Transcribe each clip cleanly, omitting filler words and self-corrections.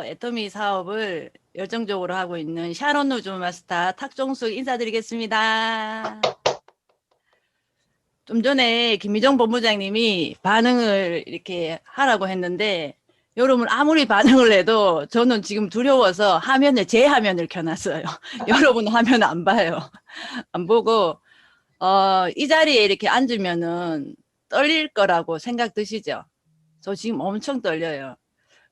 애터미 사업을 열정적으로 하고 있는 샤론 노즈 마스터 탁종숙 인사드리겠습니다. 좀 전에 김미정 본부장님이 반응을 이렇게 하라고 했는데 여러분 아무리 반응을 해도 저는 지금 두려워서 제 화면을 켜놨어요. 여러분 화면 안 봐요. 안 보고 이 자리에 이렇게 앉으면은 떨릴 거라고 생각 드시죠? 저 지금 엄청 떨려요.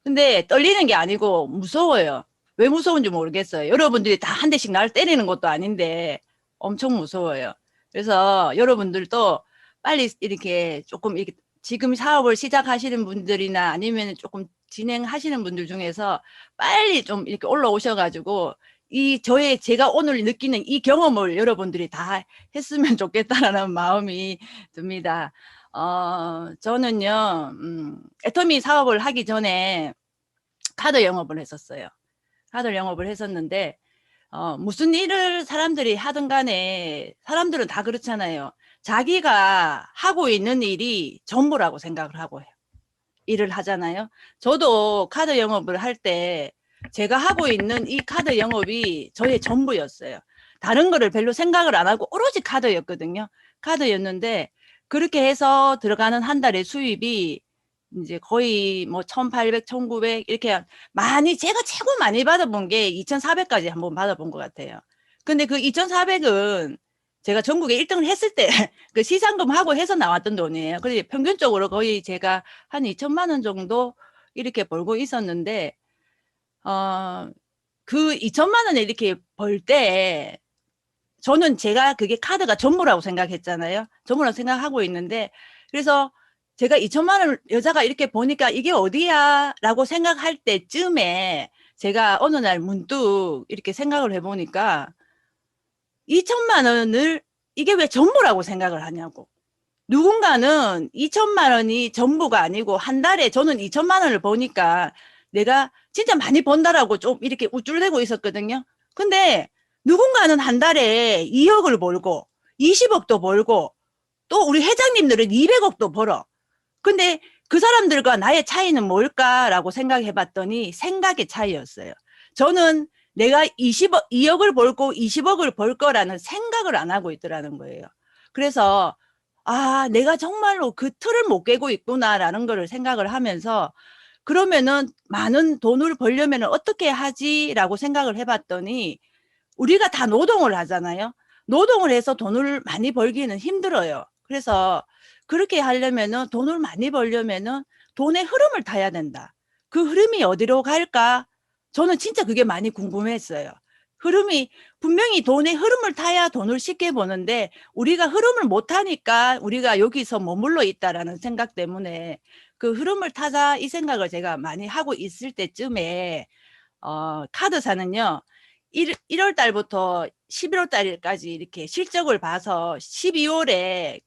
근데 떨리는 게 아니고 무서워요. 왜 무서운지 모르겠어요. 여러분들이 다 한 대씩 날 때리는 것도 아닌데 엄청 무서워요. 그래서 여러분들도 빨리 이렇게 조금 이렇게 지금 사업을 시작하시는 분들이나 아니면 조금 진행하시는 분들 중에서 빨리 좀 이렇게 올라오셔가지고 제가 오늘 느끼는 이 경험을 여러분들이 다 했으면 좋겠다라는 마음이 듭니다. 저는요, 애터미 사업을 하기 전에 카드 영업을 했었어요. 카드 영업을 했었는데 무슨 일을 사람들이 하든 간에 사람들은 다 그렇잖아요. 자기가 하고 있는 일이 전부라고 생각을 하고 해요. 일을 하잖아요. 저도 카드 영업을 할 때 제가 하고 있는 이 카드 영업이 저의 전부였어요. 다른 거를 별로 생각을 안 하고 오로지 카드였거든요. 카드였는데 그렇게 해서 들어가는 한 달의 수입이 이제 거의 뭐 1800, 1900 이렇게 많이 제가 최고 많이 받아본 게 2400까지 한번 받아본 것 같아요. 근데 그 2400은 제가 전국에 1등을 했을 때 그 시상금 하고 해서 나왔던 돈이에요. 그래서 평균적으로 거의 제가 한 2천만 원 정도 이렇게 벌고 있었는데 그 2천만 원을 이렇게 벌 때 저는 제가 그게 카드가 전부라고 생각했잖아요. 전부라고 생각하고 있는데 그래서 제가 2천만 원을 여자가 이렇게 보니까 이게 어디야? 라고 생각할 때쯤에 제가 어느 날 문득 이렇게 생각을 해보니까 2천만 원을 이게 왜 전부라고 생각을 하냐고. 누군가는 2천만 원이 전부가 아니고 한 달에 저는 2천만 원을 버니까 내가 진짜 많이 번다라고 좀 이렇게 우쭐대고 있었거든요. 근데 누군가는 한 달에 2억을 벌고 20억도 벌고 또 우리 회장님들은 200억도 벌어. 근데 그 사람들과 나의 차이는 뭘까라고 생각해 봤더니 생각의 차이였어요. 저는 내가 2억을 벌고 20억을 벌 거라는 생각을 안 하고 있더라는 거예요. 그래서 내가 정말로 그 틀을 못 깨고 있구나라는 거를 생각을 하면서 그러면은 많은 돈을 벌려면 어떻게 하지라고 생각을 해봤더니 우리가 다 노동을 하잖아요. 노동을 해서 돈을 많이 벌기는 힘들어요. 그래서 그렇게 하려면은 돈을 많이 벌려면은 돈의 흐름을 타야 된다. 그 흐름이 어디로 갈까? 저는 진짜 그게 많이 궁금했어요. 흐름이 분명히 돈의 흐름을 타야 돈을 쉽게 버는데 우리가 흐름을 못 타니까 우리가 여기서 머물러 있다라는 생각 때문에 그 흐름을 타자 이 생각을 제가 많이 하고 있을 때쯤에 카드사는요. 1월 달부터 11월 달까지 이렇게 실적을 봐서 12월에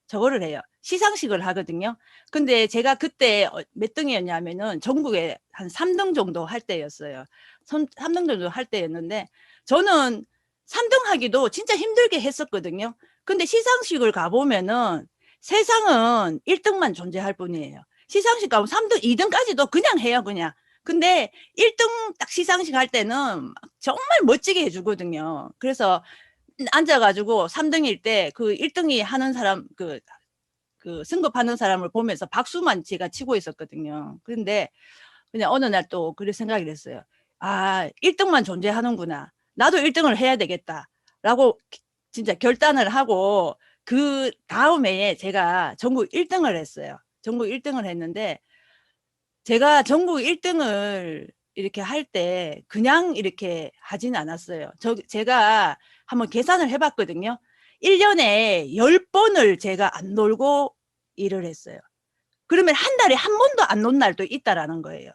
저거를 해요. 시상식을 하거든요. 근데 제가 그때 몇 등이었냐면은 전국에 한 3등 정도 할 때였어요. 3등 정도 할 때였는데 저는 3등 하기도 진짜 힘들게 했었거든요. 근데 시상식을 가보면은 세상은 1등만 존재할 뿐이에요. 시상식 가면 3등, 2등까지도 그냥 해요, 그냥. 근데 1등 딱 시상식 할 때는 정말 멋지게 해주거든요. 그래서 앉아가지고 3등일 때 그 1등이 하는 사람, 그 승급하는 사람을 보면서 박수만 제가 치고 있었거든요. 그런데 그냥 어느 날 또 그런 생각이 됐어요. 1등만 존재하는구나. 나도 1등을 해야 되겠다. 라고 진짜 결단을 하고 그 다음에 제가 전국 1등을 했어요. 전국 1등을 했는데 제가 전국 1등을 이렇게 할 때 그냥 이렇게 하진 않았어요. 제가 한번 계산을 해봤거든요. 1년에 10번을 제가 안 놀고 일을 했어요. 그러면 한 달에 한 번도 안 논 날도 있다라는 거예요.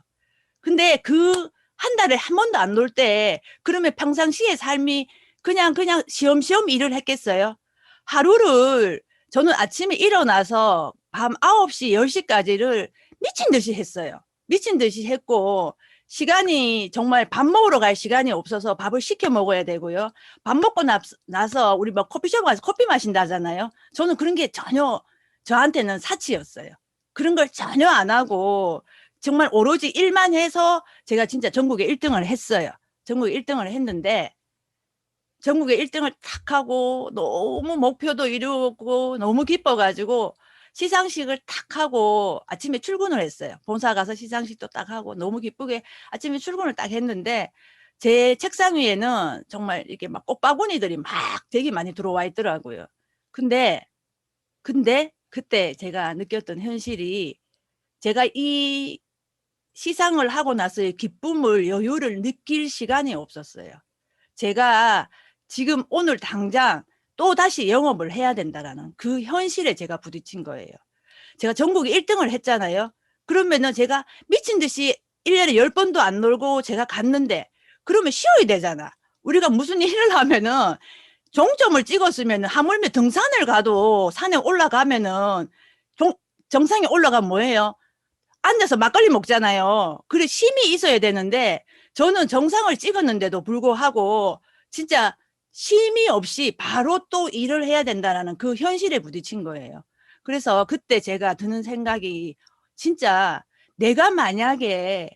근데 그 한 달에 한 번도 안 놀 때 그러면 평상시의 삶이 그냥 시험시험 일을 했겠어요? 하루를 저는 아침에 일어나서 밤 9시, 10시까지를 미친 듯이 했어요. 미친 듯이 했고 시간이 정말 밥 먹으러 갈 시간이 없어서 밥을 시켜 먹어야 되고요. 밥 먹고 나서 우리 뭐 커피숍 가서 커피 마신다잖아요. 저는 그런 게 전혀 저한테는 사치였어요. 그런 걸 전혀 안 하고 정말 오로지 일만 해서 제가 진짜 전국에 1등을 했어요. 전국에 1등을 했는데 전국에 1등을 탁 하고 너무 목표도 이루고 너무 기뻐가지고 시상식을 탁 하고 아침에 출근을 했어요. 본사 가서 시상식도 딱 하고 너무 기쁘게 아침에 출근을 딱 했는데 제 책상 위에는 정말 이렇게 막 꽃바구니들이 막 되게 많이 들어와 있더라고요. 근데 그때 제가 느꼈던 현실이 제가 이 시상을 하고 나서의 기쁨을 여유를 느낄 시간이 없었어요. 제가 지금 오늘 당장 또 다시 영업을 해야 된다라는 그 현실에 제가 부딪힌 거예요. 제가 전국에 1등을 했잖아요. 그러면은 제가 미친 듯이 1년에 10번도 안 놀고 제가 갔는데 그러면 쉬어야 되잖아. 우리가 무슨 일을 하면은 종점을 찍었으면 하물며 등산을 가도 산에 올라가면은 정상에 올라가면 뭐예요? 앉아서 막걸리 먹잖아요. 그래 쉼이 있어야 되는데 저는 정상을 찍었는데도 불구하고 진짜 쉼이 없이 바로 또 일을 해야 된다는 그 현실에 부딪힌 거예요. 그래서 그때 제가 드는 생각이 진짜 내가 만약에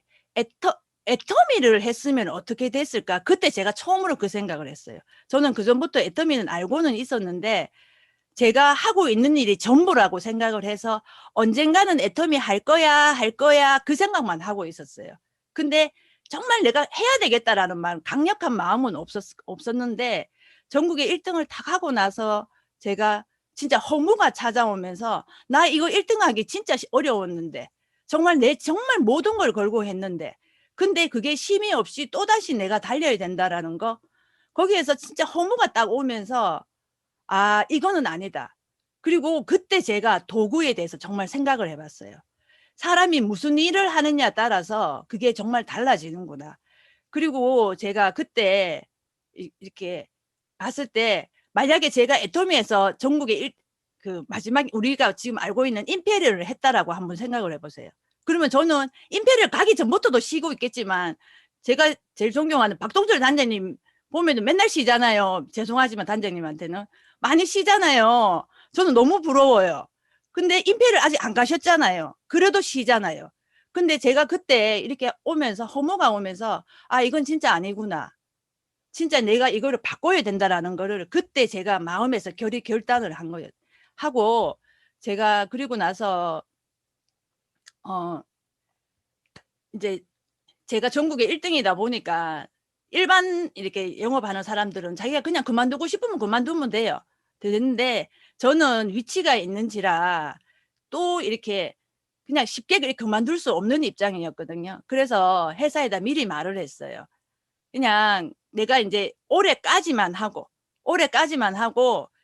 애터미를 했으면 어떻게 됐을까? 그때 제가 처음으로 그 생각을 했어요. 저는 그전부터 애터미는 알고는 있었는데 제가 하고 있는 일이 전부라고 생각을 해서 언젠가는 애터미 할 거야 그 생각만 하고 있었어요. 근데 정말 내가 해야 되겠다라는 강력한 마음은 없었는데 전국에 1등을 탁 하고 나서 제가 진짜 허무가 찾아오면서 나 이거 1등 하기 진짜 어려웠는데 정말 정말 모든 걸 걸고 했는데 근데 그게 쉼이 없이 또다시 내가 달려야 된다라는 거 거기에서 진짜 허무가 딱 오면서 아, 이거는 아니다. 그리고 그때 제가 도구에 대해서 정말 생각을 해봤어요. 사람이 무슨 일을 하느냐에 따라서 그게 정말 달라지는구나. 그리고 제가 그때 이렇게 봤을 때 만약에 제가 애토미에서 전국에 그 마지막 우리가 지금 알고 있는 임페리얼을 했다라고 한번 생각을 해보세요. 그러면 저는 임페리얼 가기 전부터도 쉬고 있겠지만 제가 제일 존경하는 박동철 단장님 보면은 맨날 쉬잖아요. 죄송하지만 단장님한테는 많이 쉬잖아요. 저는 너무 부러워요. 근데 임페리얼 아직 안 가셨잖아요. 그래도 쉬잖아요. 근데 제가 그때 이렇게 오면서 허무가 오면서 아 이건 진짜 아니구나. 진짜 내가 이거를 바꿔야 된다라는 거를 그때 제가 마음에서 결단을 한 거예요. 하고 제가 그리고 나서 어 이제 제가 전국에 1등이다 보니까 일반 이렇게 영업하는 사람들은 자기가 그냥 그만두고 싶으면 그만두면 돼요. 되는데 저는 위치가 있는지라 또 이렇게 그냥 쉽게 그만둘 수 없는 입장이었거든요. 그래서 회사에다 미리 말을 했어요. 그냥 내가 이제 올해까지만 하고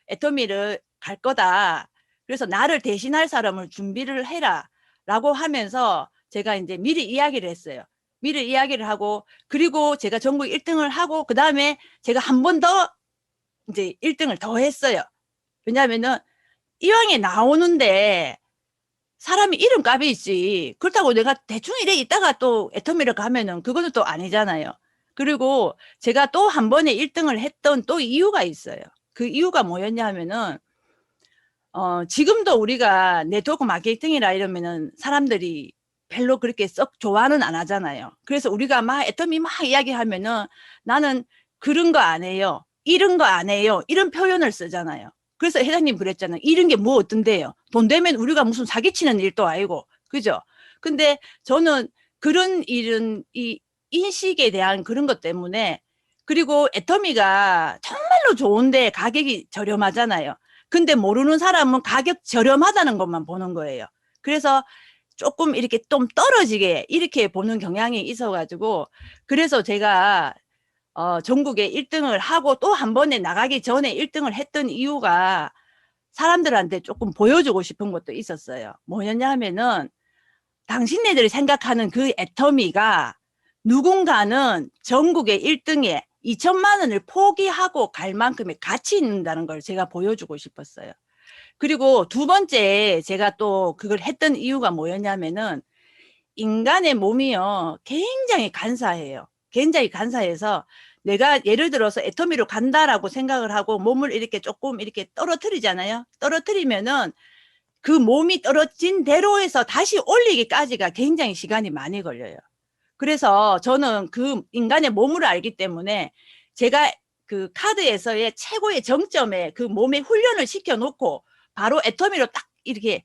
애터미를 갈 거다. 그래서 나를 대신할 사람을 준비를 해라. 라고 하면서 제가 이제 미리 이야기를 했어요. 미리 이야기를 하고, 그리고 제가 전국 1등을 하고, 그 다음에 제가 한 번 더 이제 1등을 더 했어요. 왜냐하면은 이왕에 나오는데 사람이 이름값이 있지. 그렇다고 내가 대충 이래 있다가 또 애터미를 가면은 그거는 또 아니잖아요. 그리고 제가 또 한 번에 1등을 했던 또 이유가 있어요. 그 이유가 뭐였냐 하면은 지금도 우리가 네트워크 마케팅이라 이러면은 사람들이 별로 그렇게 썩 좋아는 안 하잖아요. 그래서 우리가 막 애터미 막 이야기하면은 나는 그런 거 안 해요. 이런 거 안 해요. 이런 표현을 쓰잖아요. 그래서 회장님 그랬잖아요. 이런 게 뭐 어떤데요? 돈 되면 우리가 무슨 사기치는 일도 아니고. 그죠? 근데 저는 그런 일은 이 인식에 대한 그런 것 때문에 그리고 애터미가 정말로 좋은데 가격이 저렴하잖아요. 근데 모르는 사람은 가격 저렴하다는 것만 보는 거예요. 그래서 조금 이렇게 좀 떨어지게 이렇게 보는 경향이 있어가지고 그래서 제가 전국에 1등을 하고 또 한 번에 나가기 전에 1등을 했던 이유가 사람들한테 조금 보여주고 싶은 것도 있었어요. 뭐였냐 하면은 당신네들이 생각하는 그 애터미가 누군가는 전국의 1등에 2천만 원을 포기하고 갈 만큼의 가치 있다는 걸 제가 보여주고 싶었어요. 그리고 두 번째 제가 또 그걸 했던 이유가 뭐였냐면은 인간의 몸이요 굉장히 간사해요. 굉장히 간사해서 내가 예를 들어서 애터미로 간다라고 생각을 하고 몸을 이렇게 조금 이렇게 떨어뜨리잖아요. 떨어뜨리면은 그 몸이 떨어진 대로에서 다시 올리기까지가 굉장히 시간이 많이 걸려요. 그래서 저는 그 인간의 몸을 알기 때문에 제가 그 카드에서의 최고의 정점에 그 몸에 훈련을 시켜놓고 바로 애터미로 딱 이렇게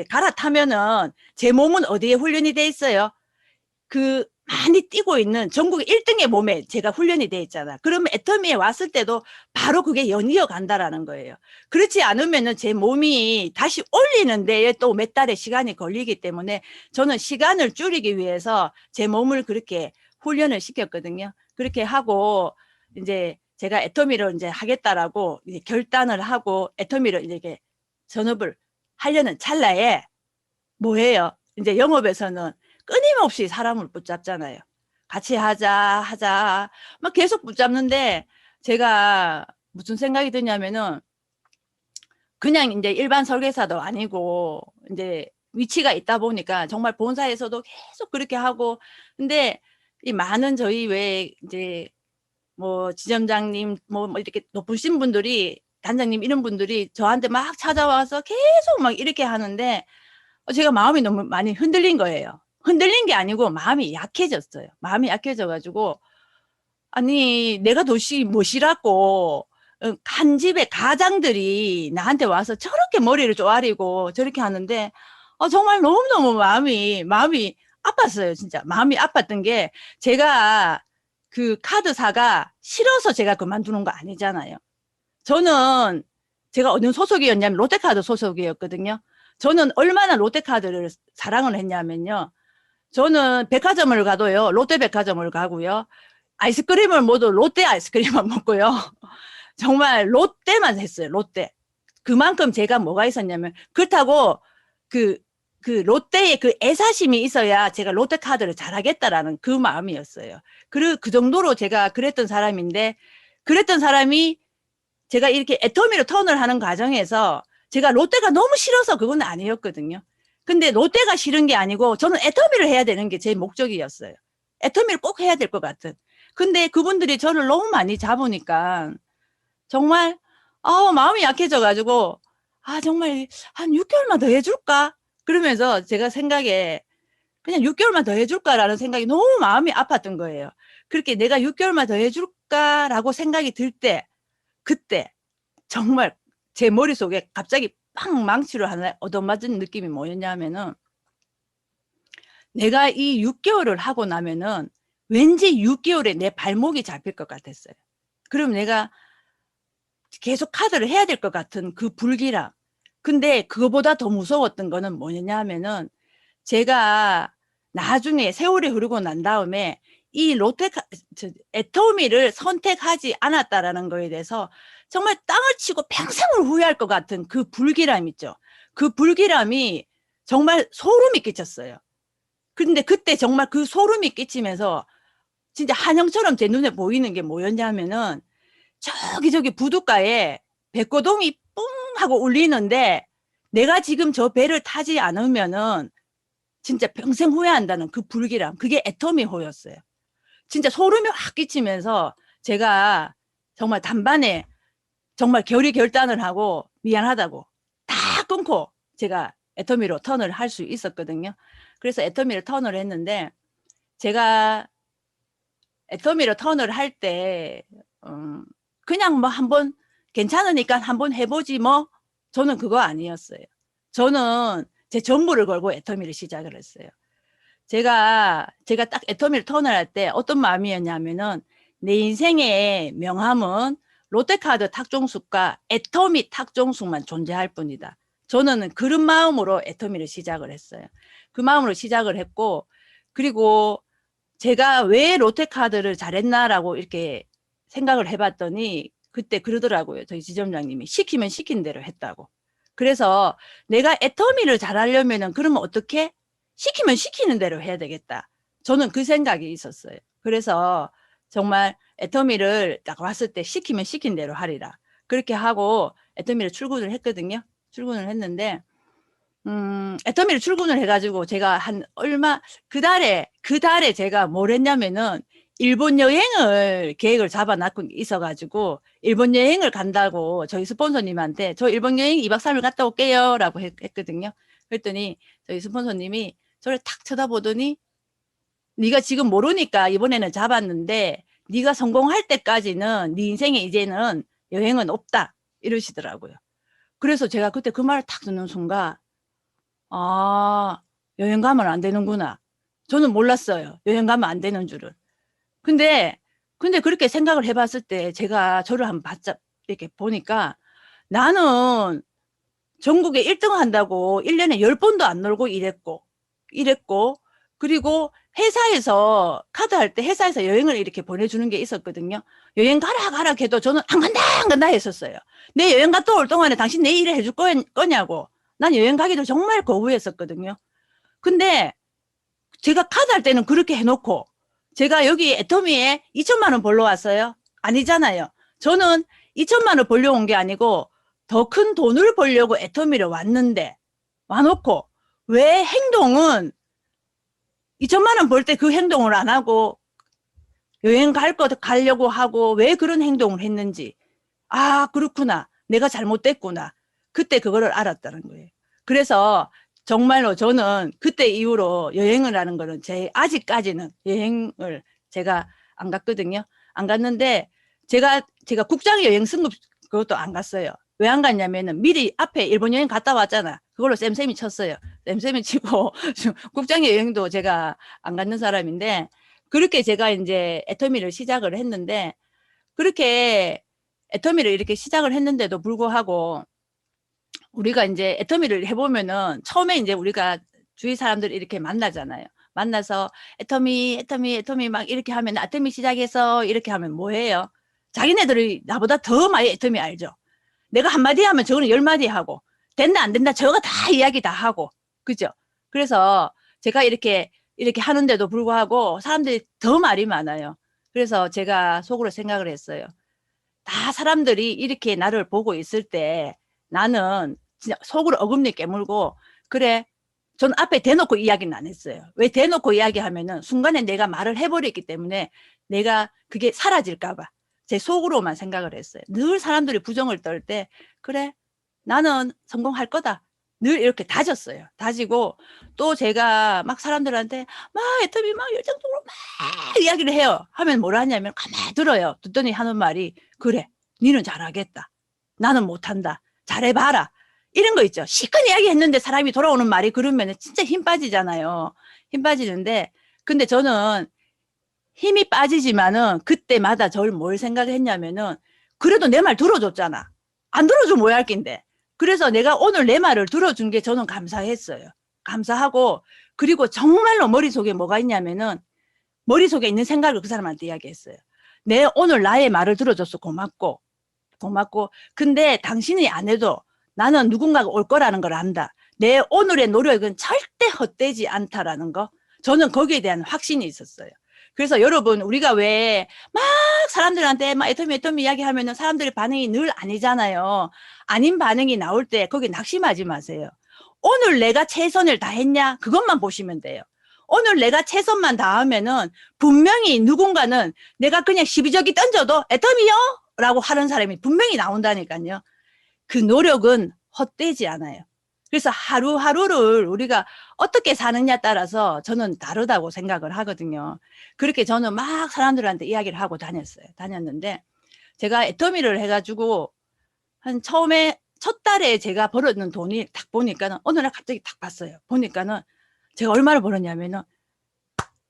갈아타면은 제 몸은 어디에 훈련이 돼 있어요? 그 많이 뛰고 있는 전국 1등의 몸에 제가 훈련이 돼 있잖아. 그러면 애터미에 왔을 때도 바로 그게 연이어 간다라는 거예요. 그렇지 않으면은 제 몸이 다시 올리는 데에 또 몇 달의 시간이 걸리기 때문에 저는 시간을 줄이기 위해서 제 몸을 그렇게 훈련을 시켰거든요. 그렇게 하고 이제 제가 애터미를 이제 하겠다라고 이제 결단을 하고 애터미를 이제 전업을 하려는 찰나에 뭐예요? 이제 영업에서는 끊임없이 사람을 붙잡잖아요. 같이 하자. 막 계속 붙잡는데 제가 무슨 생각이 드냐면은 그냥 이제 일반 설계사도 아니고 이제 위치가 있다 보니까 정말 본사에서도 계속 그렇게 하고 근데 이 많은 저희 왜 이제 뭐 지점장님 뭐 이렇게 높으신 분들이 단장님 이런 분들이 저한테 막 찾아와서 계속 막 이렇게 하는데 제가 마음이 너무 많이 흔들린 거예요. 흔들린 게 아니고 마음이 약해졌어요. 마음이 약해져가지고 아니 내가 도시 뭐시라고 한 집의 가장들이 나한테 와서 저렇게 머리를 쪼아리고 저렇게 하는데 정말 너무너무 마음이 아팠어요. 진짜 마음이 아팠던 게 제가 그 카드사가 싫어서 제가 그만두는 거 아니잖아요. 저는 제가 어느 소속이었냐면 롯데카드 소속이었거든요. 저는 얼마나 롯데카드를 사랑을 했냐면요. 저는 백화점을 가도요. 롯데백화점을 가고요. 아이스크림을 모두 롯데 아이스크림만 먹고요. 정말 롯데만 했어요. 롯데. 그만큼 제가 뭐가 있었냐면 그렇다고 그, 그 롯데의 그 애사심이 있어야 제가 롯데카드를 잘하겠다라는 그 마음이었어요. 그 정도로 제가 그랬던 사람인데 그랬던 사람이 제가 이렇게 애터미로 턴을 하는 과정에서 제가 롯데가 너무 싫어서 그건 아니었거든요. 근데 롯데가 싫은 게 아니고 저는 애터미를 해야 되는 게 제 목적이었어요. 애터미를 꼭 해야 될 것 같은. 근데 그분들이 저를 너무 많이 잡으니까 정말 마음이 약해져가지고 정말 한 6개월만 더 해줄까? 그러면서 제가 생각에 그냥 6개월만 더 해줄까라는 생각이 너무 마음이 아팠던 거예요. 그렇게 내가 6개월만 더 해줄까라고 생각이 들 때 그때 정말 제 머릿속에 갑자기 팡 망치를 하나 얻어맞은 느낌이 뭐였냐면은 내가 이 6개월을 하고 나면은 왠지 6개월에 내 발목이 잡힐 것 같았어요. 그럼 내가 계속 카드를 해야 될 것 같은 그 불길함. 근데 그거보다 더 무서웠던 거는 뭐냐 하면은 제가 나중에 세월이 흐르고 난 다음에 이 애터미를 선택하지 않았다라는 거에 대해서 정말 땅을 치고 평생을 후회할 것 같은 그 불길함 있죠. 그 불길함이 정말 소름이 끼쳤어요. 근데 그때 정말 그 소름이 끼치면서 진짜 한영처럼 제 눈에 보이는 게 뭐였냐면은 저기 부둣가에 백고동이 뿡 하고 울리는데 내가 지금 저 배를 타지 않으면은 진짜 평생 후회한다는 그 불길함. 그게 애터미호였어요. 진짜 소름이 확 끼치면서 제가 정말 단반에 정말 결단을 하고 미안하다고 다 끊고 제가 애터미로 턴을 할 수 있었거든요. 그래서 애터미를 턴을 했는데 제가 애터미로 턴을 할 때 그냥 뭐 한번 괜찮으니까 한번 해보지 뭐 저는 그거 아니었어요. 저는 제 전부를 걸고 애터미를 시작을 했어요. 제가 딱 애터미를 턴을 할 때 어떤 마음이었냐면은 내 인생의 명함은 롯데카드 탁종숙과 애터미 탁종숙만 존재할 뿐이다. 저는 그런 마음으로 애터미를 시작을 했어요. 그 마음으로 시작을 했고 그리고 제가 왜 롯데카드를 잘했나라고 이렇게 생각을 해봤더니 그때 그러더라고요. 저희 지점장님이 시키면 시킨 대로 했다고. 그래서 내가 애터미를 잘하려면은 그러면 어떻게? 시키면 시키는 대로 해야 되겠다. 저는 그 생각이 있었어요. 그래서 정말 애터미를 딱 왔을 때 시키면 시킨 대로 하리라. 그렇게 하고 애터미를 출근을 했거든요. 출근을 했는데 애터미를 출근을 해가지고 제가 한 얼마 그 달에 제가 뭘 했냐면은 일본 여행을 계획을 잡아놨고 있어가지고 일본 여행을 간다고 저희 스폰서님한테 저 일본 여행 2박 3일 갔다 올게요 라고 했거든요. 그랬더니 저희 스폰서님이 저를 탁 쳐다보더니 네가 지금 모르니까 이번에는 잡았는데 네가 성공할 때까지는 네 인생에 이제는 여행은 없다 이러시더라고요. 그래서 제가 그때 그 말을 탁 듣는 순간 아, 여행 가면 안 되는구나. 저는 몰랐어요. 여행 가면 안 되는 줄은. 근데 그렇게 생각을 해봤을 때 제가 저를 한번 바짝 이렇게 보니까 나는 전국에 1등 한다고 1년에 10번도 안 놀고 이랬고, 그리고 회사에서 카드 할 때 회사에서 여행을 이렇게 보내주는 게 있었거든요. 여행 가라 해도 저는 안 간다 했었어요. 내 여행 갔다 올 동안에 당신 내 일을 해줄 거냐고. 난 여행 가기도 정말 거부했었거든요. 근데 제가 카드 할 때는 그렇게 해놓고 제가 여기 애터미에 2천만 원 벌러 왔어요? 아니잖아요. 저는 2천만 원 벌려 온 게 아니고 더 큰 돈을 벌려고 애터미를 왔는데 와놓고 왜 행동은 2천만 원 벌 때 그 행동을 안 하고 여행 가려고 하고 왜 그런 행동을 했는지 아 그렇구나. 내가 잘못됐구나. 그때 그거를 알았다는 거예요. 그래서 정말로 저는 그때 이후로 여행을 하는 거는 아직까지는 여행을 제가 안 갔거든요. 안 갔는데 제가 국장 여행 승급 그것도 안 갔어요. 왜 안 갔냐면은 미리 앞에 일본 여행 갔다 왔잖아. 그걸로 쌤쌤이 쳤어요. 쌤쌤이 치고 국장 여행도 제가 안 갔는 사람인데 그렇게 제가 이제 애터미를 시작을 했는데 그렇게 애터미를 이렇게 시작을 했는데도 불구하고 우리가 이제 애터미를 해보면은 처음에 이제 우리가 주위 사람들 이렇게 만나잖아요. 만나서 애터미 막 이렇게 하면 애터미 시작해서 이렇게 하면 뭐해요? 자기네들이 나보다 더 많이 애터미 알죠. 내가 한마디 하면 저거는 10마디 하고 된다 안 된다 저거 다 이야기 다 하고 그죠? 그래서 제가 이렇게 하는데도 불구하고 사람들이 더 말이 많아요. 그래서 제가 속으로 생각을 했어요. 다 사람들이 이렇게 나를 보고 있을 때 나는 진짜 속으로 어금니 깨물고 그래 전 앞에 대놓고 이야기는 안 했어요. 왜 대놓고 이야기하면은 순간에 내가 말을 해버렸기 때문에 내가 그게 사라질까 봐 제 속으로만 생각을 했어요. 늘 사람들이 부정을 떨 때 그래 나는 성공할 거다. 늘 이렇게 다졌어요. 다지고 또 제가 막 사람들한테 막 애터미 막 열정적으로 막 이야기를 해요. 하면 뭐라 하냐면 가만히 들어요. 듣더니 하는 말이 그래 니는 잘하겠다. 나는 못한다. 잘해봐라. 이런 거 있죠. 시큰 이야기 했는데 사람이 돌아오는 말이 그러면 진짜 힘 빠지잖아요. 힘 빠지는데 근데 저는 힘이 빠지지만은 그때마다 저를 뭘 생각했냐면은 그래도 내 말 들어줬잖아. 안 들어주면 뭐할 낀데. 그래서 내가 오늘 내 말을 들어준 게 저는 감사했어요. 감사하고 그리고 정말로 머릿속에 뭐가 있냐면은 머릿속에 있는 생각을 그 사람한테 이야기했어요. 내 오늘 나의 말을 들어줘서 고맙고 근데 당신이 안 해도 나는 누군가가 올 거라는 걸 안다. 내 오늘의 노력은 절대 헛되지 않다라는 거. 저는 거기에 대한 확신이 있었어요. 그래서 여러분 우리가 왜 막 사람들한테 막 애터미 이야기하면은 사람들의 반응이 늘 아니잖아요. 아닌 반응이 나올 때 거기 낙심하지 마세요. 오늘 내가 최선을 다했냐 그것만 보시면 돼요. 오늘 내가 최선만 다하면은 분명히 누군가는 내가 그냥 시비저기 던져도 애터미요 라고 하는 사람이 분명히 나온다니까요. 그 노력은 헛되지 않아요. 그래서 하루하루를 우리가 어떻게 사느냐에 따라서 저는 다르다고 생각을 하거든요. 그렇게 저는 막 사람들한테 이야기를 하고 다녔는데 제가 애터미를 해가지고 한 처음에 첫 달에 제가 벌었는 돈이 딱 보니까는 어느 날 갑자기 딱 봤어요. 보니까는 제가 얼마를 벌었냐면은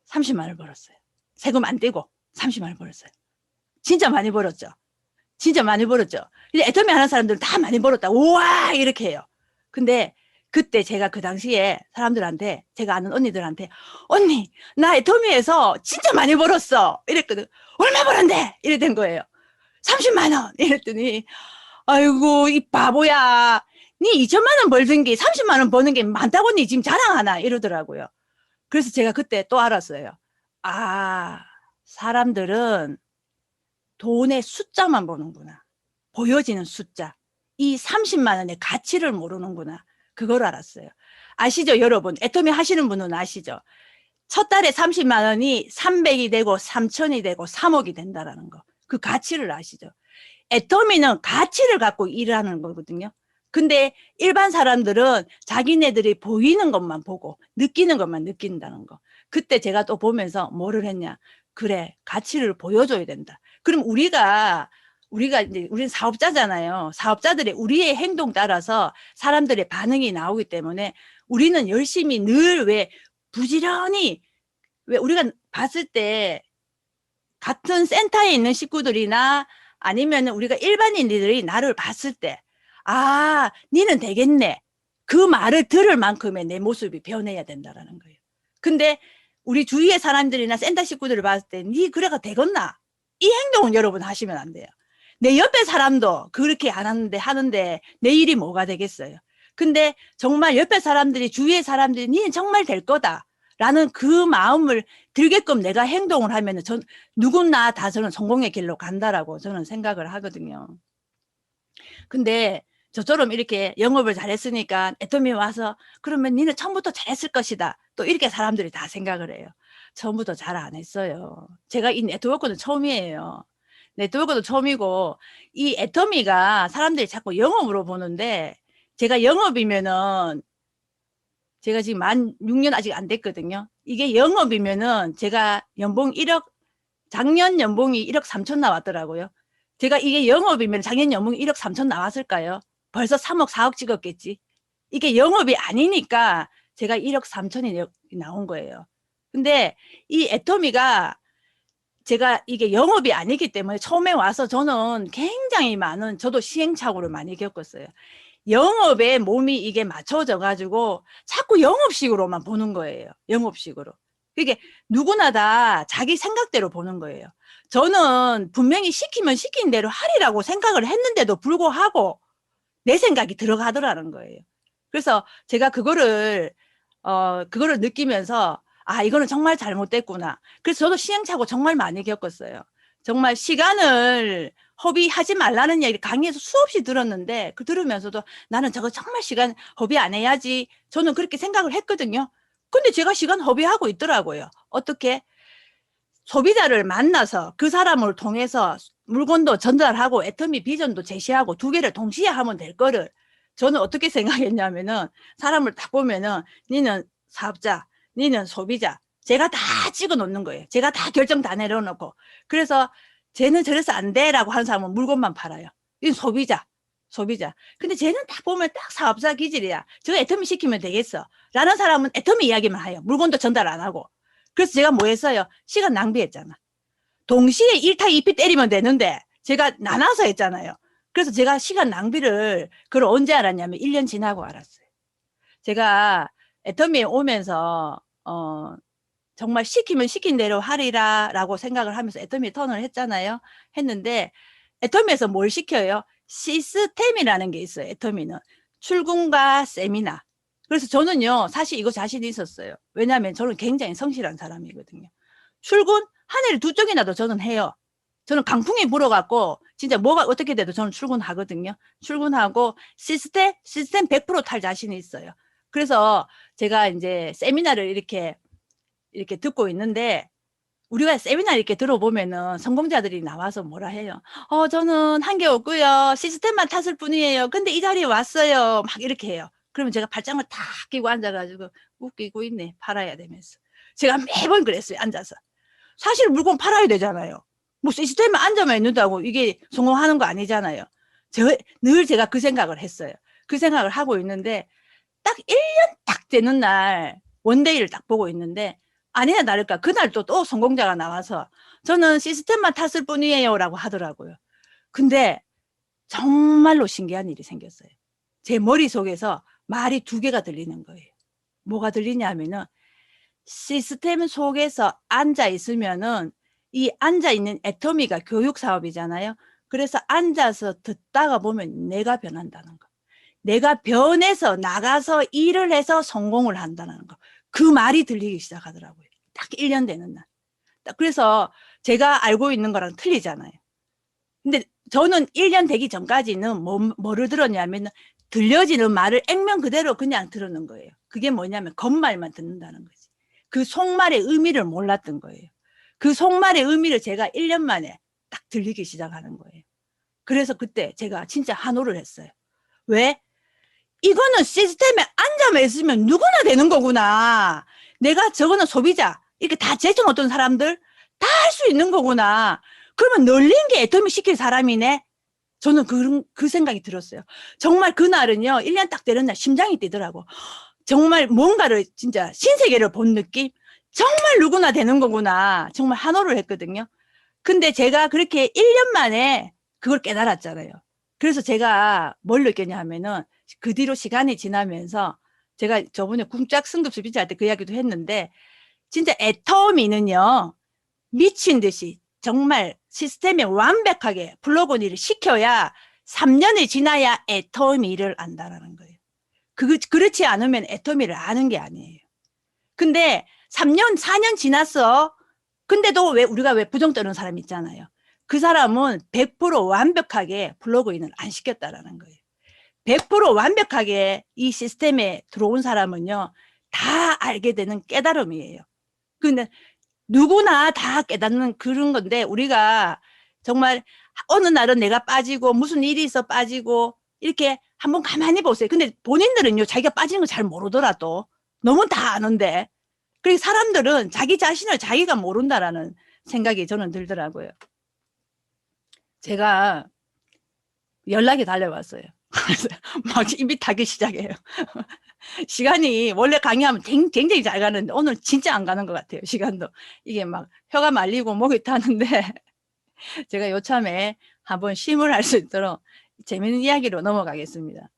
30만 원을 벌었어요. 세금 안 떼고 30만 원을 벌었어요. 진짜 많이 벌었죠. 진짜 많이 벌었죠. 이제 애터미 하는 사람들은 다 많이 벌었다. 우와 이렇게 해요. 근데 그때 제가 그 당시에 사람들한테 제가 아는 언니들한테 언니 나 애터미에서 진짜 많이 벌었어 이랬거든. 얼마 벌었는데 이래 된 거예요. 30만 원 이랬더니 아이고 이 바보야 니 2천만 원 벌던 게 30만 원 버는 게 많다고 니 지금 자랑하나 이러더라고요. 그래서 제가 그때 또 알았어요. 아 사람들은 돈의 숫자만 보는구나. 보여지는 숫자. 이 30만 원의 가치를 모르는구나. 그걸 알았어요. 아시죠 여러분? 애터미 하시는 분은 아시죠? 첫 달에 30만 원이 300이 되고 3천이 되고 3억이 된다라는 거. 그 가치를 아시죠? 애터미는 가치를 갖고 일하는 거거든요. 근데 일반 사람들은 자기네들이 보이는 것만 보고 느끼는 것만 느낀다는 거. 그때 제가 또 보면서 뭐를 했냐. 그래, 가치를 보여줘야 된다. 그럼 우리가 이제 우리는 사업자잖아요. 사업자들의 우리의 행동 따라서 사람들의 반응이 나오기 때문에 우리는 열심히 늘 왜 부지런히 왜 우리가 봤을 때 같은 센터에 있는 식구들이나 아니면 우리가 일반인들이 나를 봤을 때, 아, 니는 되겠네. 그 말을 들을 만큼의 내 모습이 변해야 된다라는 거예요. 근데 우리 주위의 사람들이나 센터 식구들을 봤을 때, 니 그래가 되겠나? 이 행동은 여러분 하시면 안 돼요. 내 옆에 사람도 그렇게 안 하는데 내 일이 뭐가 되겠어요. 근데 정말 옆에 사람들이, 주위의 사람들이 니는 정말 될 거다. 라는 그 마음을 들게끔 내가 행동을 하면 누구나 다 저는 성공의 길로 간다라고 저는 생각을 하거든요. 근데 저처럼 이렇게 영업을 잘했으니까 애터미 와서 그러면 니는 처음부터 잘했을 것이다. 또 이렇게 사람들이 다 생각을 해요. 처음부터 잘 안 했어요. 제가 이 네트워크는 처음이에요. 네트워크도 처음이고 이 애터미가 사람들이 자꾸 영업으로 보는데 제가 영업이면은 제가 지금 만 6년 아직 안 됐거든요. 이게 영업이면은 제가 연봉 1억, 작년 연봉이 1억 3천 나왔더라고요. 제가 이게 영업이면 작년 연봉이 1억 3천 나왔을까요? 벌써 3억, 4억 찍었겠지. 이게 영업이 아니니까 제가 1억 3천이 나온 거예요. 근데 이 애터미가 제가 이게 영업이 아니기 때문에 처음에 와서 저는 굉장히 많은, 저도 시행착오를 많이 겪었어요. 영업에 몸이 이게 맞춰져 가지고 자꾸 영업식으로만 보는 거예요. 영업식으로. 그게 누구나 다 자기 생각대로 보는 거예요. 저는 분명히 시키면 시킨 대로 하리라고 생각을 했는데도 불구하고 내 생각이 들어가더라는 거예요. 그래서 제가 그거를 느끼면서 아, 이거는 정말 잘못됐구나. 그래서 저도 시행착오 정말 많이 겪었어요. 정말 시간을 허비하지 말라는 얘기를 강의에서 수없이 들었는데 그 들으면서도 나는 저거 정말 시간 허비 안 해야지. 저는 그렇게 생각을 했거든요. 근데 제가 시간 허비하고 있더라고요. 어떻게? 소비자를 만나서 그 사람을 통해서 물건도 전달하고 애터미 비전도 제시하고 두 개를 동시에 하면 될 거를 저는 어떻게 생각했냐면은 사람을 딱 보면은 니는 사업자, 니는 소비자, 제가 다 찍어 놓는 거예요. 제가 다 결정 다 내려놓고. 그래서 쟤는 저래서 안 돼라고 하는 사람은 물건만 팔아요. 이건 소비자. 근데 쟤는 딱 보면 딱 사업자 기질이야. 저거 애터미 시키면 되겠어. 라는 사람은 애터미 이야기만 해요. 물건도 전달 안 하고. 그래서 제가 뭐 했어요? 시간 낭비했잖아. 동시에 1타 2피 때리면 되는데 제가 나눠서 했잖아요. 그래서 제가 시간 낭비를 그걸 언제 알았냐면 1년 지나고 알았어요. 제가 애터미에 오면서 정말 시키면 시킨 대로 하리라 라고 생각을 하면서 애터미 턴을 했잖아요. 했는데 애터미에서 뭘 시켜요? 시스템이라는 게 있어요. 애터미는 출근과 세미나. 그래서 저는요 사실 이거 자신이 있었어요. 왜냐하면 저는 굉장히 성실한 사람이거든요. 출근 한 해를 두 쪽이나도 저는 해요. 저는 강풍이 불어갖고 진짜 뭐가 어떻게 돼도 저는 출근하거든요. 출근하고 시스템 100%탈 자신이 있어요. 그래서 제가 이제 세미나를 이렇게 듣고 있는데 우리가 세미나 이렇게 들어보면은 성공자들이 나와서 뭐라 해요. 저는 한 게 없고요. 시스템만 탔을 뿐이에요. 근데 이 자리에 왔어요. 막 이렇게 해요. 그러면 제가 발장을 탁 끼고 앉아가지고 웃기고 있네. 팔아야 되면서. 제가 매번 그랬어요. 앉아서. 사실 물건 팔아야 되잖아요. 뭐 시스템에 앉아만 있는다고 이게 성공하는 거 아니잖아요. 늘 제가 그 생각을 했어요. 그 생각을 하고 있는데 딱 1년 딱 되는 날 원데이를 딱 보고 있는데 아니나 다를까 그날 또 성공자가 나와서 저는 시스템만 탔을 뿐이에요 라고 하더라고요. 근데 정말로 신기한 일이 생겼어요. 제 머릿속에서 말이 두 개가 들리는 거예요. 뭐가 들리냐면은 시스템 속에서 앉아 있으면은 이 앉아 있는 애터미가 교육 사업이잖아요. 그래서 앉아서 듣다가 보면 내가 변한다는 거. 내가 변해서 나가서 일을 해서 성공을 한다는 거. 그 말이 들리기 시작하더라고요. 딱 1년 되는 날. 그래서 제가 알고 있는 거랑 틀리잖아요. 근데 저는 1년 되기 전까지는 뭐를 들었냐면 들려지는 말을 액면 그대로 그냥 들었는 거예요. 그게 뭐냐면 겉말만 듣는다는 거지. 그 속말의 의미를 몰랐던 거예요. 그 속말의 의미를 제가 1년 만에 딱 들리기 시작하는 거예요. 그래서 그때 제가 진짜 환호를 했어요. 왜? 이거는 시스템에 앉아만 있으면 누구나 되는 거구나. 내가 저거는 소비자, 이렇게 다 제청 어떤 사람들 다 할 수 있는 거구나. 그러면 널린 게 애터미 시킬 사람이네. 저는 그 생각이 들었어요. 정말 그날은요, 1년 딱 되는 날 심장이 뛰더라고. 정말 뭔가를 진짜 신세계를 본 느낌? 정말 누구나 되는 거구나. 정말 환호를 했거든요. 근데 제가 그렇게 1년 만에 그걸 깨달았잖아요. 그래서 제가 뭘 느꼈냐 하면은 그 뒤로 시간이 지나면서 제가 저번에 궁짝 승급 스피치 할 때 그 이야기도 했는데 진짜 애터미는요, 미친 듯이 정말 시스템에 완벽하게 플러그인 일을 시켜야 3년이 지나야 애터미를 안다라는 거예요. 그렇지 않으면 애터미를 아는 게 아니에요. 근데 3년, 4년 지났어. 근데도 우리가 왜 부정 떠는 사람 있잖아요. 그 사람은 100% 완벽하게 플러그인을 안 시켰다라는 거예요. 100% 완벽하게 이 시스템에 들어온 사람은요, 다 알게 되는 깨달음이에요. 근데 누구나 다 깨닫는 그런 건데, 우리가 정말 어느 날은 내가 빠지고 무슨 일이 있어 빠지고 이렇게 한번 가만히 보세요. 근데 본인들은요, 자기가 빠지는 거 잘 모르더라도 너무 다 아는데, 그리고 사람들은 자기 자신을 자기가 모른다라는 생각이 저는 들더라고요. 제가 연락이 달려왔어요. 막 입이 타기 시작해요. 시간이 원래 강의하면 굉장히 잘 가는데 오늘 진짜 안 가는 것 같아요. 시간도. 이게 막 혀가 말리고 목이 타는데 제가 요참에 한번 쉼을 할 수 있도록 재밌는 이야기로 넘어가겠습니다.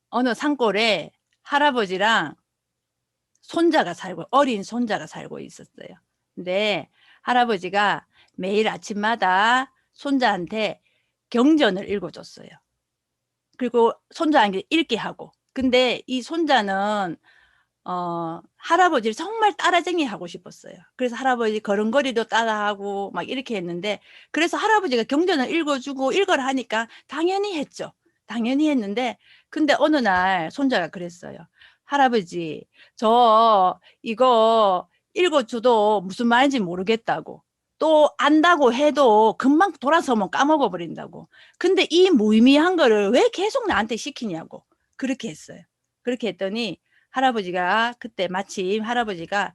어느 산골에 할아버지랑 손자가 살고, 어린 손자가 살고 있었어요. 근데 할아버지가 매일 아침마다 손자한테 경전을 읽어줬어요. 그리고 손자한테 읽게 하고. 근데 이 손자는 할아버지를 정말 따라쟁이 하고 싶었어요. 그래서 할아버지 걸음걸이도 따라하고 막 이렇게 했는데, 그래서 할아버지가 경전을 읽어주고 읽어라 하니까 당연히 했죠. 당연히 했는데, 근데 어느 날 손자가 그랬어요. 할아버지, 저 이거 읽어줘도 무슨 말인지 모르겠다고. 또 안다고 해도 금방 돌아서면 까먹어 버린다고. 근데 이 무의미한 거를 왜 계속 나한테 시키냐고. 그렇게 했어요. 그렇게 했더니 할아버지가 그때 마침 할아버지가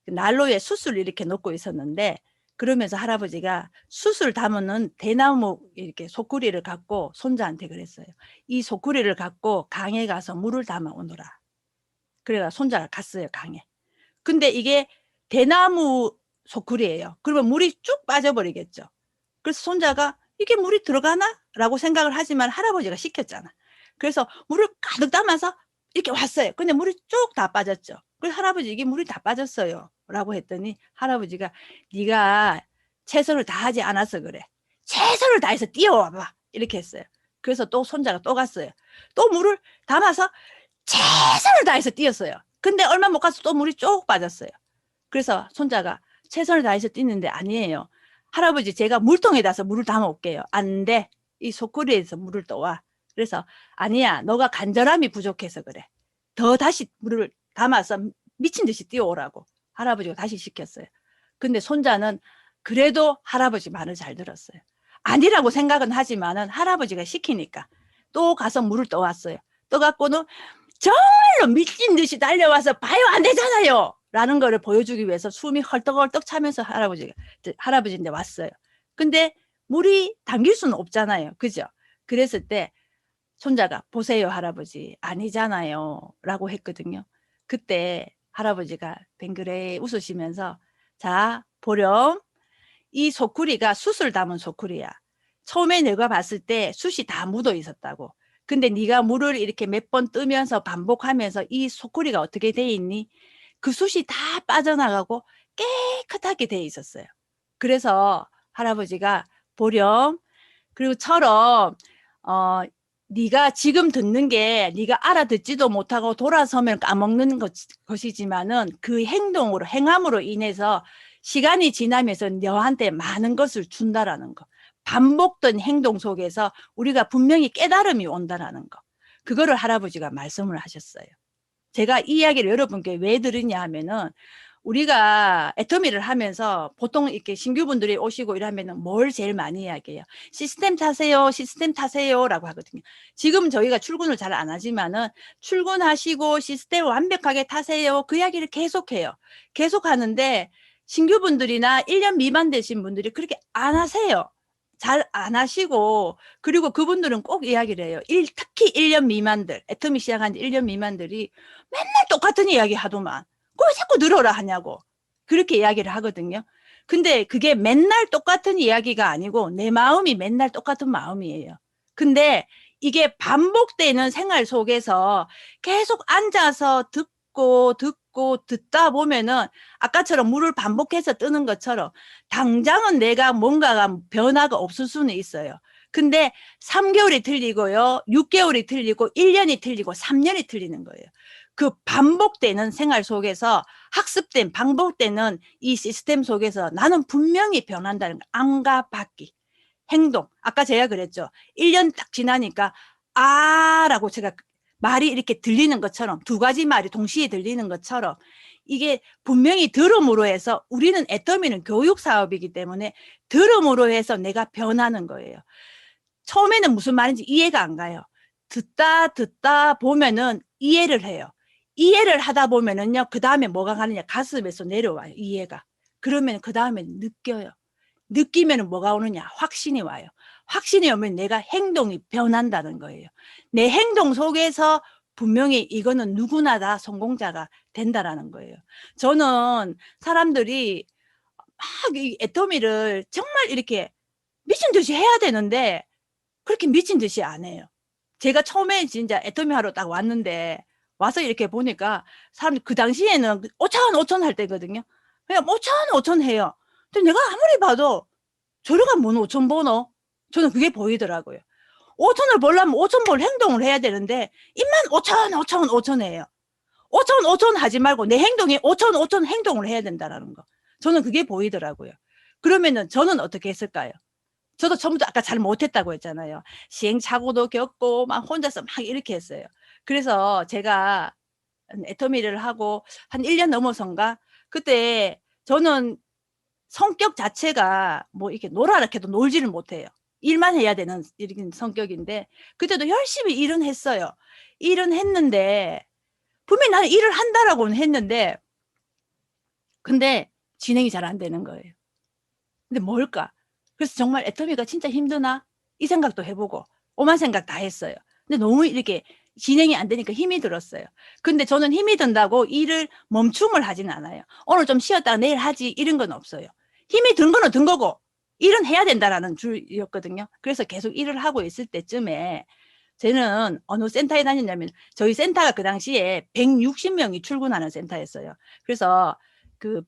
난로에 숯을 이렇게 놓고 있었는데, 그러면서 할아버지가 숯을 담는 대나무 이렇게 소쿠리를 갖고 손자한테 그랬어요. 이 소쿠리를 갖고 강에 가서 물을 담아 오너라. 그래가 손자가 갔어요, 강에. 근데 이게 대나무 소쿠리예요. 그러면 물이 쭉 빠져버리겠죠. 그래서 손자가 이게 물이 들어가나? 라고 생각을 하지만 할아버지가 시켰잖아. 그래서 물을 가득 담아서 이렇게 왔어요. 근데 물이 쭉 다 빠졌죠. 그래서 할아버지 이게 물이 다 빠졌어요. 라고 했더니 할아버지가 네가 최선을 다하지 않아서 그래. 최선을 다해서 뛰어와봐. 이렇게 했어요. 그래서 또 손자가 또 갔어요. 또 물을 담아서 최선을 다해서 뛰었어요. 근데 얼마 못 가서 또 물이 쭉 빠졌어요. 그래서 손자가 최선을 다해서 뛰는데 아니에요. 할아버지 제가 물통에다서 물을 담아 올게요. 안 돼. 이 소쿠리에서 물을 떠와. 그래서 아니야. 너가 간절함이 부족해서 그래. 더 다시 물을 담아서 미친 듯이 뛰어오라고 할아버지가 다시 시켰어요. 근데 손자는 그래도 할아버지 말을 잘 들었어요. 아니라고 생각은 하지만은 할아버지가 시키니까 또 가서 물을 떠왔어요. 떠갖고는 정말로 미친 듯이 달려와서 봐요 안 되잖아요 라는 거를 보여주기 위해서 숨이 헐떡헐떡 차면서 할아버지인데 왔어요. 근데 물이 담길 수는 없잖아요. 그죠? 그랬을 때 손자가 보세요 할아버지 아니잖아요 라고 했거든요. 그때 할아버지가 뱅그레 웃으시면서 자 보렴, 이 소쿠리가 숯을 담은 소쿠리야. 처음에 내가 봤을 때 숯이 다 묻어 있었다고. 근데 네가 물을 이렇게 몇 번 뜨면서 반복하면서 이 소쿠리가 어떻게 돼 있니? 그 숯이 다 빠져나가고 깨끗하게 돼 있었어요. 그래서 할아버지가 보렴, 그리고 처럼 네가 지금 듣는 게 네가 알아듣지도 못하고 돌아서면 까먹는 것이지만은 그 행동으로 행함으로 인해서 시간이 지나면서 너한테 많은 것을 준다라는 거. 반복된 행동 속에서 우리가 분명히 깨달음이 온다라는 거. 그거를 할아버지가 말씀을 하셨어요. 제가 이 이야기를 여러분께 왜 들으냐 하면은 우리가 애터미를 하면서 보통 이렇게 신규분들이 오시고 이러면은 뭘 제일 많이 이야기해요? 시스템 타세요, 시스템 타세요 라고 하거든요. 지금 저희가 출근을 잘 안 하지만은 출근하시고 시스템 완벽하게 타세요. 그 이야기를 계속해요. 계속 하는데 신규분들이나 1년 미만 되신 분들이 그렇게 안 하세요. 잘 안 하시고, 그리고 그분들은 꼭 이야기를 해요. 특히 1년 미만들, 애터미 시작한 지 1년 미만들이 맨날 똑같은 이야기 하더만. 왜 자꾸 늘어라 하냐고. 그렇게 이야기를 하거든요. 근데 그게 맨날 똑같은 이야기가 아니고 내 마음이 맨날 똑같은 마음이에요. 근데 이게 반복되는 생활 속에서 계속 앉아서 듣고 듣다 보면은 아까처럼 물을 반복해서 뜨는 것처럼 당장은 내가 뭔가가 변화가 없을 수는 있어요. 근데 3개월이 틀리고요. 6개월이 틀리고 1년이 틀리고 3년이 틀리는 거예요. 그 반복되는 생활 속에서 학습된 반복되는 이 시스템 속에서 나는 분명히 변한다는 거. 안과 받기. 행동. 아까 제가 그랬죠. 1년 딱 지나니까 라고 제가 말이 이렇게 들리는 것처럼 두 가지 말이 동시에 들리는 것처럼 이게 분명히 들음으로 해서 우리는 애터미는 교육 사업이기 때문에 들음으로 해서 내가 변하는 거예요. 처음에는 무슨 말인지 이해가 안 가요. 듣다 보면은 이해를 해요. 이해를 하다 보면은요, 그 다음에 뭐가 가느냐, 가슴에서 내려와요, 이해가. 그러면 그 다음에 느껴요. 느끼면 뭐가 오느냐, 확신이 와요. 확신이 오면 내가 행동이 변한다는 거예요. 내 행동 속에서 분명히 이거는 누구나 다 성공자가 된다라는 거예요. 저는 사람들이 막 이 애터미를 정말 이렇게 미친 듯이 해야 되는데 그렇게 미친 듯이 안 해요. 제가 처음에 진짜 애터미 하러 딱 왔는데 와서 이렇게 보니까 사람들 그 당시에는 5천 할 때거든요. 그냥 5천 해요. 근데 내가 아무리 봐도 저래가 뭔 5천 보노? 저는 그게 보이더라고요. 5천을 보려면 5천 볼 행동을 해야 되는데 입만 5천 해요. 5천 하지 말고 내 행동에 5천 행동을 해야 된다는 거. 저는 그게 보이더라고요. 그러면은 저는 어떻게 했을까요? 저도 처음부터 아까 잘 못했다고 했잖아요. 시행착오도 겪고 막 혼자서 막 이렇게 했어요. 그래서 제가 애터미를 하고 한 1년 넘어선가 그때 저는 성격 자체가 뭐 이렇게 놀아라 해도 놀지를 못해요. 일만 해야 되는 이런 성격인데 그때도 열심히 일은 했어요. 일은 했는데 분명히 나는 일을 한다라고는 했는데 근데 진행이 잘 안 되는 거예요. 근데 뭘까? 그래서 정말 애터미가 진짜 힘드나? 이 생각도 해보고 오만 생각 다 했어요. 근데 너무 이렇게 진행이 안 되니까 힘이 들었어요. 근데 저는 힘이 든다고 일을 멈춤을 하지는 않아요. 오늘 좀 쉬었다가 내일 하지 이런 건 없어요. 힘이 든 거는 든 거고 일은 해야 된다라는 줄이었거든요. 그래서 계속 일을 하고 있을 때쯤에 저는 어느 센터에 다녔냐면 저희 센터가 그 당시에 160명이 출근하는 센터였어요. 그래서 그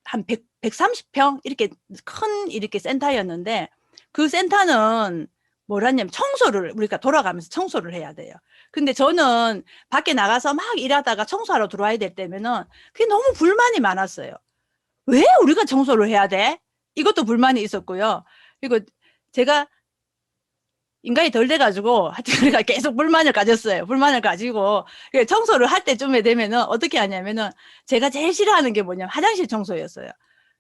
한 130평 이렇게 큰 이렇게 센터였는데 그 센터는 뭐라냐면 청소를 우리가 돌아가면서 청소를 해야 돼요. 근데 저는 밖에 나가서 막 일하다가 청소하러 들어와야 될 때면은 그게 너무 불만이 많았어요. 왜 우리가 청소를 해야 돼? 이것도 불만이 있었고요. 그리고 제가 인간이 덜 돼가지고 하여튼 우리가 계속 불만을 가졌어요. 불만을 가지고 청소를 할 때쯤에 되면은 어떻게 하냐면은 제가 제일 싫어하는 게 뭐냐면 화장실 청소였어요.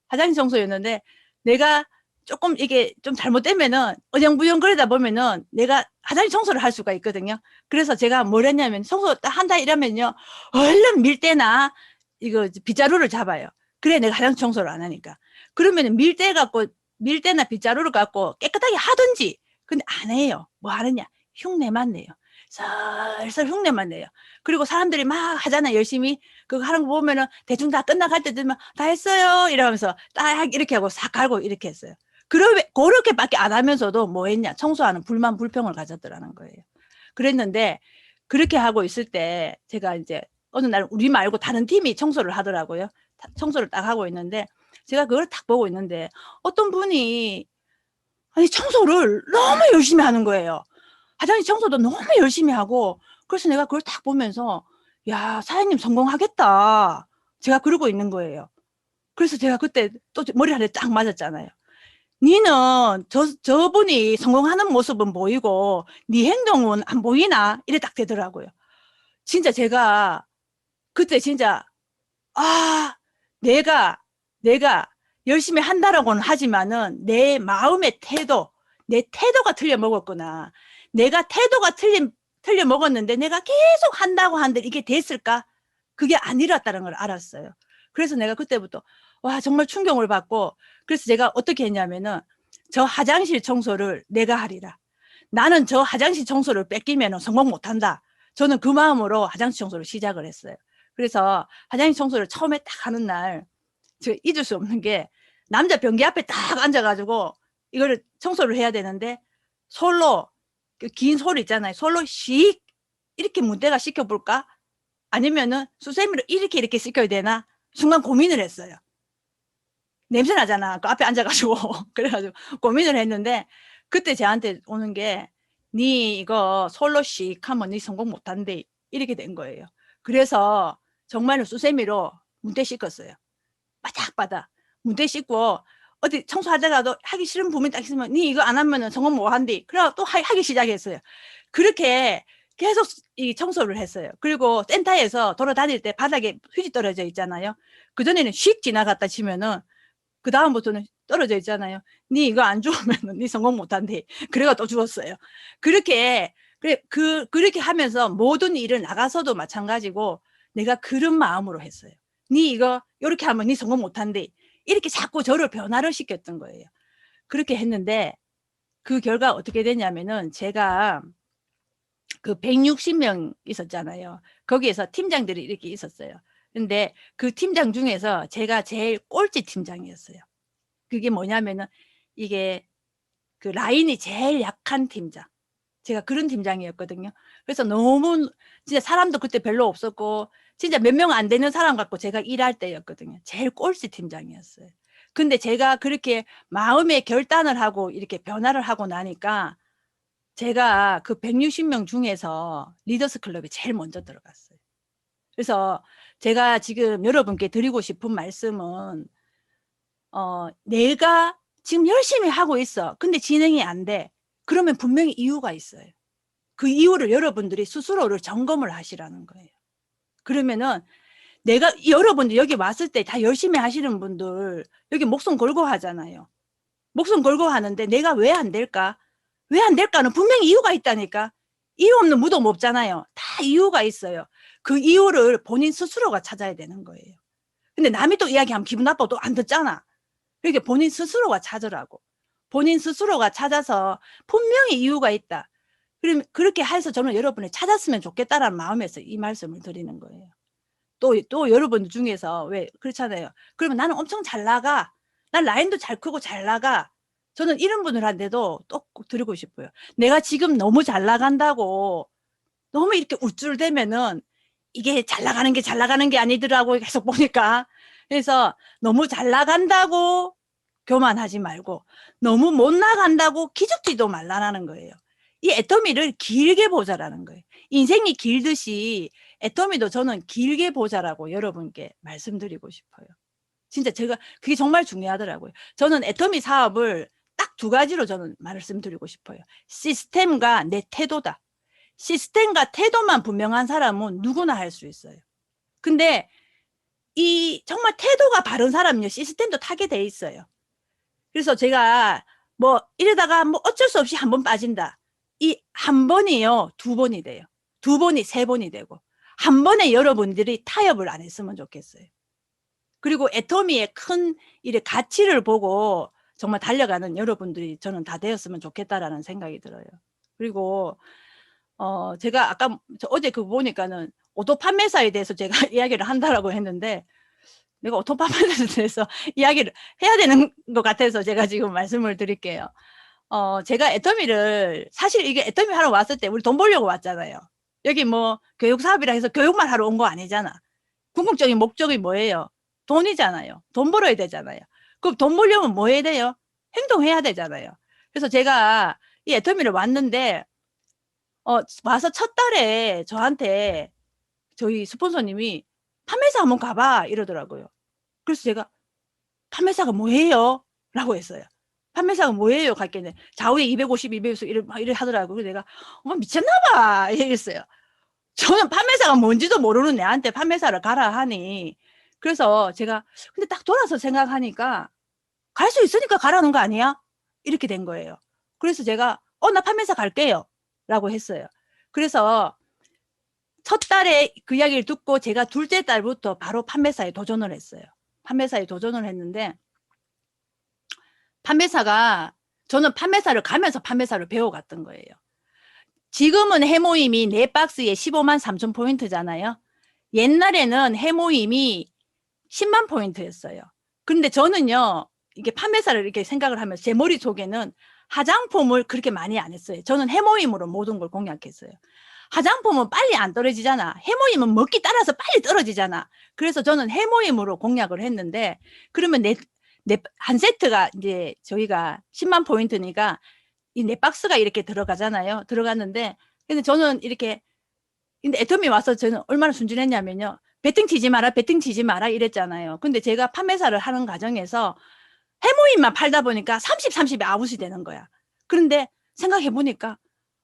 화장실 청소였는데 내가 조금 이게 좀 잘못되면은 어정부정 그러다 보면은 내가 화장실 청소를 할 수가 있거든요. 그래서 제가 뭘 했냐면 청소 딱 한다 이러면요 얼른 밀대나 이거 빗자루를 잡아요. 그래 내가 화장실 청소를 안 하니까. 그러면은 밀대나 빗자루를 갖고 깨끗하게 하든지 근데 안 해요. 뭐 하느냐 흉내만 내요. 슬슬 흉내만 내요. 그리고 사람들이 막 하잖아 열심히 그거 하는 거 보면은 대충 다 끝나갈 때 되면 다 했어요 이러면서 딱 이렇게 하고 싹 갈고 이렇게 했어요. 그렇게밖에 안 하면서도 뭐 했냐 청소하는 불만 불평을 가졌더라는 거예요. 그랬는데 그렇게 하고 있을 때 제가 이제 어느 날 우리 말고 다른 팀이 청소를 하더라고요. 청소를 딱 하고 있는데 제가 그걸 딱 보고 있는데 어떤 분이 아니 청소를 너무 열심히 하는 거예요. 화장실 청소도 너무 열심히 하고 그래서 내가 그걸 딱 보면서 야 사장님 성공하겠다. 제가 그러고 있는 거예요. 그래서 제가 그때 또 머리 하나 딱 맞았잖아요. 니는 저분이 성공하는 모습은 보이고 네 행동은 안 보이나? 이래 딱 되더라고요. 진짜 제가 그때 진짜 아, 내가 열심히 한다라고는 하지만은 내 마음의 태도, 내 태도가 틀려 먹었구나. 내가 태도가 틀려 먹었는데 내가 계속 한다고 하는데 이게 됐을까? 그게 아니랐다는 걸 알았어요. 그래서 내가 그때부터 와, 정말 충격을 받고 그래서 제가 어떻게 했냐면은 저 화장실 청소를 내가 하리라. 나는 저 화장실 청소를 뺏기면 성공 못한다. 저는 그 마음으로 화장실 청소를 시작을 했어요. 그래서 화장실 청소를 처음에 딱 하는 날, 저 잊을 수 없는 게 남자 변기 앞에 딱 앉아가지고 이거를 청소를 해야 되는데 솔로, 그 긴 솔 있잖아요. 솔로 씩 이렇게 문대가 씻겨볼까? 아니면은 수세미로 이렇게 씻겨야 되나? 순간 고민을 했어요. 냄새 나잖아. 그 앞에 앉아가지고. 그래가지고 고민을 했는데 그때 저한테 오는 게 니 이거 솔로씩 하면 니 성공 못한대. 이렇게 된 거예요. 그래서 정말로 수세미로 문대 씻었어요. 바닥바닥. 문대 씻고 어디 청소하다가도 하기 싫은 부분이 딱 있으면 니 이거 안 하면은 성공 못 한대. 그래 또 하기 시작했어요. 그렇게 계속 이 청소를 했어요. 그리고 센터에서 돌아다닐 때 바닥에 휴지 떨어져 있잖아요. 그전에는 휙 지나갔다 치면은 그 다음부터는 떨어져 있잖아요. 니 이거 안 주우면 니 성공 못한대. 그래가 또 주웠어요. 그렇게 하면서 모든 일을 나가서도 마찬가지고 내가 그런 마음으로 했어요. 니 이거 이렇게 하면 니 성공 못한대. 이렇게 자꾸 저를 변화를 시켰던 거예요. 그렇게 했는데 그 결과 어떻게 되냐면은 제가 그 160명 있었잖아요. 거기에서 팀장들이 이렇게 있었어요. 근데 그 팀장 중에서 제가 제일 꼴찌 팀장이었어요. 그게 뭐냐면은 이게 그 라인이 제일 약한 팀장. 제가 그런 팀장이었거든요. 그래서 너무 진짜 사람도 그때 별로 없었고 진짜 몇 명 안 되는 사람 갖고 제가 일할 때였거든요. 제일 꼴찌 팀장이었어요. 근데 제가 그렇게 마음의 결단을 하고 이렇게 변화를 하고 나니까 제가 그 160명 중에서 리더스 클럽에 제일 먼저 들어갔어요. 그래서 제가 지금 여러분께 드리고 싶은 말씀은 내가 지금 열심히 하고 있어. 근데 진행이 안 돼. 그러면 분명히 이유가 있어요. 그 이유를 여러분들이 스스로를 점검을 하시라는 거예요. 그러면은 내가 여러분들 여기 왔을 때 다 열심히 하시는 분들 여기 목숨 걸고 하잖아요. 목숨 걸고 하는데 내가 왜 안 될까? 왜 안 될까는 분명히 이유가 있다니까. 이유 없는 무덤 없잖아요. 다 이유가 있어요. 그 이유를 본인 스스로가 찾아야 되는 거예요. 근데 남이 또 이야기하면 기분 나빠도 또 안 듣잖아. 그러니까 본인 스스로가 찾으라고. 본인 스스로가 찾아서 분명히 이유가 있다. 그럼 그렇게 해서 저는 여러분이 찾았으면 좋겠다라는 마음에서 이 말씀을 드리는 거예요. 또 여러분 중에서 왜 그렇잖아요. 그러면 나는 엄청 잘 나가. 난 라인도 잘 크고 잘 나가. 저는 이런 분들한테도 또 꼭 드리고 싶어요. 내가 지금 너무 잘 나간다고 너무 이렇게 우쭐대면은 이게 잘 나가는 게 아니더라고 계속 보니까. 그래서 너무 잘 나간다고 교만하지 말고 너무 못 나간다고 기죽지도 말라는 거예요. 이 애터미를 길게 보자라는 거예요. 인생이 길듯이 애터미도 저는 길게 보자라고 여러분께 말씀드리고 싶어요. 진짜 제가 그게 정말 중요하더라고요. 저는 애터미 사업을 딱 두 가지로 저는 말씀드리고 싶어요. 시스템과 내 태도다. 시스템과 태도만 분명한 사람은 누구나 할 수 있어요. 근데 이 정말 태도가 바른 사람은요, 시스템도 타게 돼 있어요. 그래서 제가 뭐 이러다가 뭐 어쩔 수 없이 한 번 빠진다. 이 한 번이요, 두 번이 돼요. 두 번이 세 번이 되고 한 번에 여러분들이 타협을 안 했으면 좋겠어요. 그리고 애터미의 큰 일의 가치를 보고 정말 달려가는 여러분들이 저는 다 되었으면 좋겠다라는 생각이 들어요. 그리고 제가 아까 어제 그거 보니까는 오토 판매사에 대해서 제가 이야기를 한다라고 했는데 내가 오토 판매사에 대해서 이야기를 해야 되는 것 같아서 제가 지금 말씀을 드릴게요. 제가 애터미를 사실 이게 애터미 하러 왔을 때 우리 돈 벌려고 왔잖아요. 여기 뭐 교육 사업이라 해서 교육만 하러 온 거 아니잖아. 궁극적인 목적이 뭐예요? 돈이잖아요. 돈 벌어야 되잖아요. 그럼 돈 벌려면 뭐 해야 돼요? 행동해야 되잖아요. 그래서 제가 이 애터미를 왔는데 와서 첫 달에 저한테 저희 스폰서님이 판매사 한번 가봐 이러더라고요. 그래서 제가 판매사가 뭐예요? 라고 했어요. 판매사가 뭐예요? 갔겠네. 좌우에 250, 250 이래 하더라고요. 그래서 내가 미쳤나봐 이랬어요. 저는 판매사가 뭔지도 모르는 애한테 판매사를 가라 하니, 그래서 제가 근데 딱 돌아서 생각하니까 갈 수 있으니까 가라는 거 아니야? 이렇게 된 거예요. 그래서 제가 나 판매사 갈게요 라고 했어요. 그래서 첫 달에 그 이야기를 듣고 제가 둘째 달부터 바로 판매사에 도전을 했어요. 판매사에 도전을 했는데, 판매사가, 저는 판매사를 가면서 판매사를 배워갔던 거예요. 지금은 해모임이 4박스에 15만 3천 포인트잖아요. 옛날에는 해모임이 10만 포인트였어요. 그런데 저는요, 이게 판매사를 이렇게 생각을 하면서 제 머릿속에는 화장품을 그렇게 많이 안 했어요. 저는 해모임으로 모든 걸 공략했어요. 화장품은 빨리 안 떨어지잖아. 해모임은 먹기 따라서 빨리 떨어지잖아. 그래서 저는 해모임으로 공략을 했는데, 그러면 한 세트가 이제 저희가 10만 포인트니까 이 4박스가 이렇게 들어가잖아요. 들어갔는데, 근데 저는 이렇게, 근데 애터미 와서 저는 얼마나 순진했냐면요. 배팅 치지 마라, 배팅 치지 마라 이랬잖아요. 근데 제가 판매사를 하는 과정에서 해모임만 팔다 보니까 30, 30이 아웃이 되는 거야. 그런데 생각해보니까,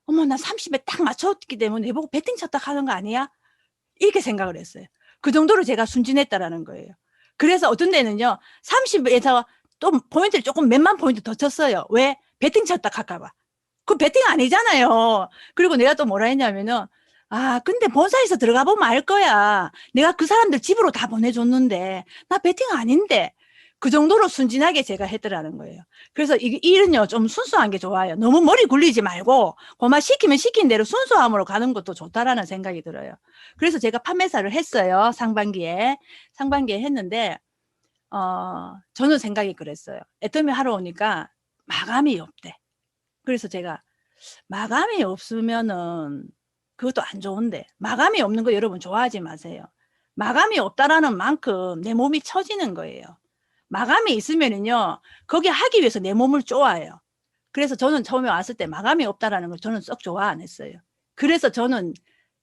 어머, 나 30에 딱 맞췄기 때문에 내보고 배팅 쳤다 하는 거 아니야? 이렇게 생각을 했어요. 그 정도로 제가 순진했다라는 거예요. 그래서 어떤 데는요, 30에서 또 포인트를 조금 몇만 포인트 더 쳤어요. 왜? 배팅 쳤다 할까봐. 그 배팅 아니잖아요. 그리고 내가 또 뭐라 했냐면은, 근데 본사에서 들어가 보면 알 거야. 내가 그 사람들 집으로 다 보내줬는데, 나 배팅 아닌데. 그 정도로 순진하게 제가 했더라는 거예요. 그래서 일은요, 좀 순수한 게 좋아요. 너무 머리 굴리지 말고, 고마 시키면 시킨 대로 순수함으로 가는 것도 좋다라는 생각이 들어요. 그래서 제가 판매사를 했어요. 상반기에 했는데, 저는 생각이 그랬어요. 애터미 하러 오니까 마감이 없대. 그래서 제가 마감이 없으면은 그것도 안 좋은데, 마감이 없는 거 여러분 좋아하지 마세요. 마감이 없다라는 만큼 내 몸이 처지는 거예요. 마감이 있으면은요, 거기 하기 위해서 내 몸을 쪼아요. 그래서 저는 처음에 왔을 때 마감이 없다라는 걸 저는 썩 좋아 안 했어요. 그래서 저는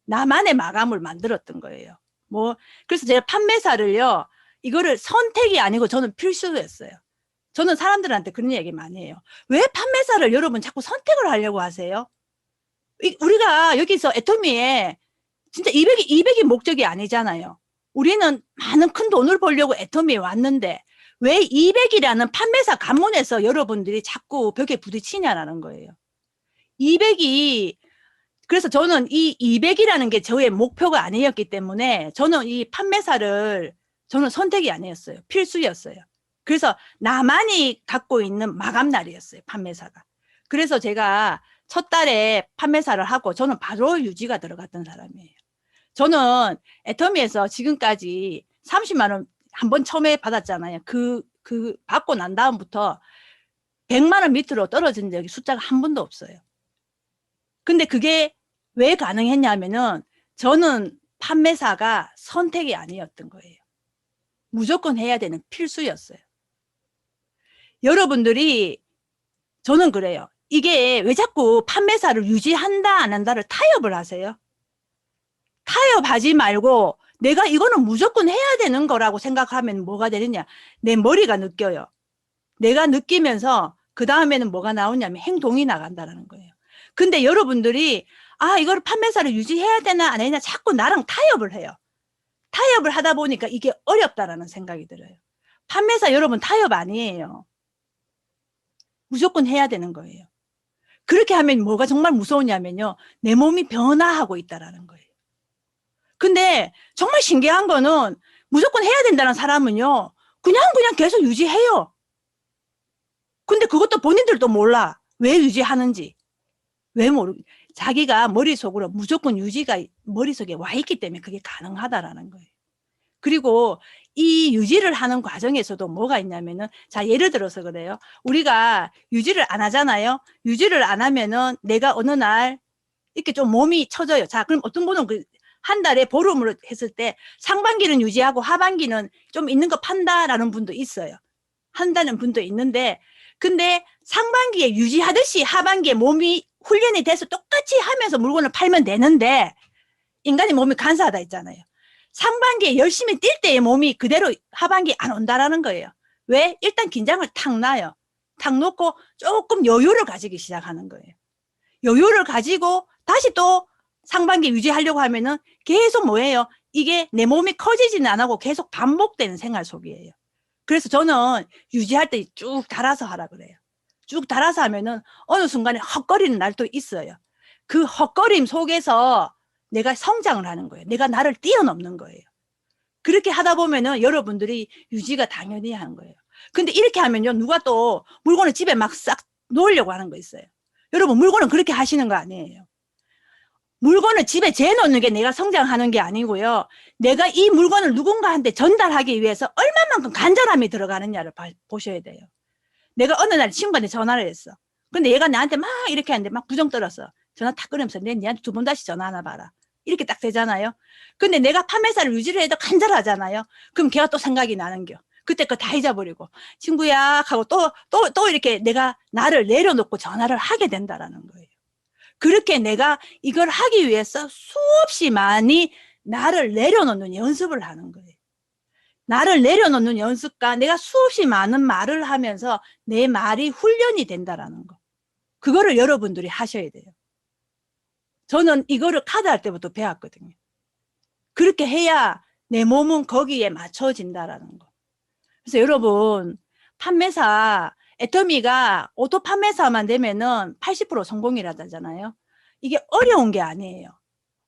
나만의 마감을 만들었던 거예요. 그래서 제가 판매사를요, 이거를 선택이 아니고 저는 필수였어요. 저는 사람들한테 그런 얘기 많이 해요. 왜 판매사를 여러분 자꾸 선택을 하려고 하세요? 우리가 여기서 애터미에 진짜 200이 목적이 아니잖아요. 우리는 많은 큰 돈을 벌려고 애터미에 왔는데 왜 200이라는 판매사 관문에서 여러분들이 자꾸 벽에 부딪히냐라는 거예요. 200이, 그래서 저는 이 200이라는 게 저의 목표가 아니었기 때문에 저는 이 판매사를 저는 선택이 아니었어요. 필수였어요. 그래서 나만이 갖고 있는 마감날이었어요. 판매사가. 그래서 제가 첫 달에 판매사를 하고 저는 바로 유지가 들어갔던 사람이에요. 저는 애터미에서 지금까지 30만 원 한 번 처음에 받았잖아요. 그 받고 난 다음부터 100만 원 밑으로 떨어진 적이 숫자가 한 번도 없어요. 근데 그게 왜 가능했냐면은 저는 판매사가 선택이 아니었던 거예요. 무조건 해야 되는 필수였어요. 여러분들이, 저는 그래요. 이게 왜 자꾸 판매사를 유지한다 안 한다를 타협을 하세요? 타협하지 말고 내가 이거는 무조건 해야 되는 거라고 생각하면 뭐가 되느냐? 내 머리가 느껴요. 내가 느끼면서 그 다음에는 뭐가 나오냐면 행동이 나간다는 거예요. 근데 여러분들이 이걸 판매사를 유지해야 되나 안 해야 되나 자꾸 나랑 타협을 해요. 타협을 하다 보니까 이게 어렵다라는 생각이 들어요. 판매사 여러분 타협 아니에요. 무조건 해야 되는 거예요. 그렇게 하면 뭐가 정말 무서우냐면요. 내 몸이 변화하고 있다라는 거예요. 근데 정말 신기한 거는 무조건 해야 된다는 사람은요. 그냥 계속 유지해요. 근데 그것도 본인들도 몰라. 왜 유지하는지. 왜 자기가 머릿속으로 무조건 유지가 머릿속에 와 있기 때문에 그게 가능하다라는 거예요. 그리고 이 유지를 하는 과정에서도 뭐가 있냐면은, 자, 예를 들어서 그래요. 우리가 유지를 안 하잖아요. 유지를 안 하면은 내가 어느 날 이렇게 좀 몸이 처져요. 자, 그럼 어떤 분은 한 달에 보름으로 했을 때 상반기는 유지하고 하반기는 좀 있는 거 판다라는 분도 있어요. 한다는 분도 있는데, 근데 상반기에 유지하듯이 하반기에 몸이 훈련이 돼서 똑같이 하면서 물건을 팔면 되는데, 인간의 몸이 간사하다 했잖아요. 상반기에 열심히 뛸 때의 몸이 그대로 하반기에 안 온다라는 거예요. 왜? 일단 긴장을 탁 놔요. 탁 놓고 조금 여유를 가지기 시작하는 거예요. 여유를 가지고 다시 또 상반기 유지하려고 하면은 계속 뭐예요? 이게 내 몸이 커지지는 안 하고 계속 반복되는 생활 속이에요. 그래서 저는 유지할 때 쭉 달아서 하라 그래요. 쭉 달아서 하면은 어느 순간에 헛거리는 날도 있어요. 그 헛거림 속에서 내가 성장을 하는 거예요. 내가 나를 뛰어넘는 거예요. 그렇게 하다 보면은 여러분들이 유지가 당연히 하는 거예요. 근데 이렇게 하면요, 누가 또 물건을 집에 막 싹 놓으려고 하는 거 있어요. 여러분, 물건은 그렇게 하시는 거 아니에요. 물건을 집에 재놓는 게 내가 성장하는 게 아니고요. 내가 이 물건을 누군가한테 전달하기 위해서 얼마만큼 간절함이 들어가느냐를 보셔야 돼요. 내가 어느 날 친구한테 전화를 했어. 근데 얘가 나한테 막 이렇게 하는데 막 부정 떨었어. 전화 탁 끊으면서 내 니한테 2번 다시 전화하나 봐라. 이렇게 딱 되잖아요. 근데 내가 판매사를 유지를 해도 간절하잖아요. 그럼 걔가 또 생각이 나는겨. 그때 거 다 잊어버리고 친구야 하고 또 이렇게 내가 나를 내려놓고 전화를 하게 된다라는 거예요. 그렇게 내가 이걸 하기 위해서 수없이 많이 나를 내려놓는 연습을 하는 거예요. 나를 내려놓는 연습과 내가 수없이 많은 말을 하면서 내 말이 훈련이 된다라는 거. 그거를 여러분들이 하셔야 돼요. 저는 이거를 카드 할 때부터 배웠거든요. 그렇게 해야 내 몸은 거기에 맞춰진다라는 거. 그래서 여러분, 판매사, 애터미가 오토 판매사만 되면은 80% 성공이라잖아요. 이게 어려운 게 아니에요.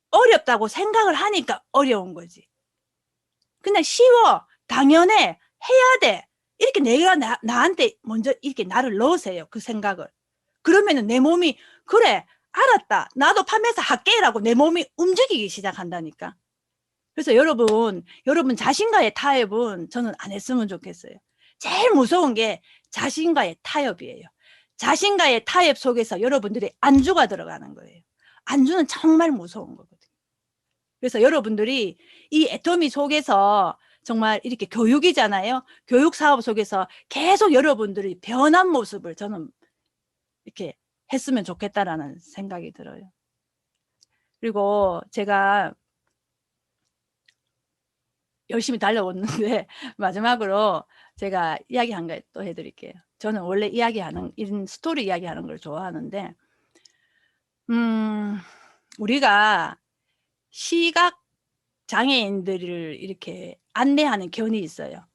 어렵다고 생각을 하니까 어려운 거지. 그냥 쉬워. 당연해. 해야 돼. 이렇게 내가 나한테 먼저 이렇게 나를 넣으세요. 그 생각을. 그러면은 내 몸이 그래 알았다. 나도 판매사 할게라고 내 몸이 움직이기 시작한다니까. 그래서 여러분 자신과의 타협은 저는 안 했으면 좋겠어요. 제일 무서운 게 자신과의 타협이에요. 자신과의 타협 속에서 여러분들이 안주가 들어가는 거예요. 안주는 정말 무서운 거거든요. 그래서 여러분들이 이 애터미 속에서 정말 이렇게 교육이잖아요. 교육 사업 속에서 계속 여러분들이 변한 모습을 저는 이렇게 했으면 좋겠다라는 생각이 들어요. 그리고 제가 열심히 달려왔는데 마지막으로 제가 이야기 한 거 또 해드릴게요. 저는 원래 이야기하는 이런 스토리 이야기하는 걸 좋아하는데 우리가 시각 장애인들을 이렇게 안내하는 견이 있어요.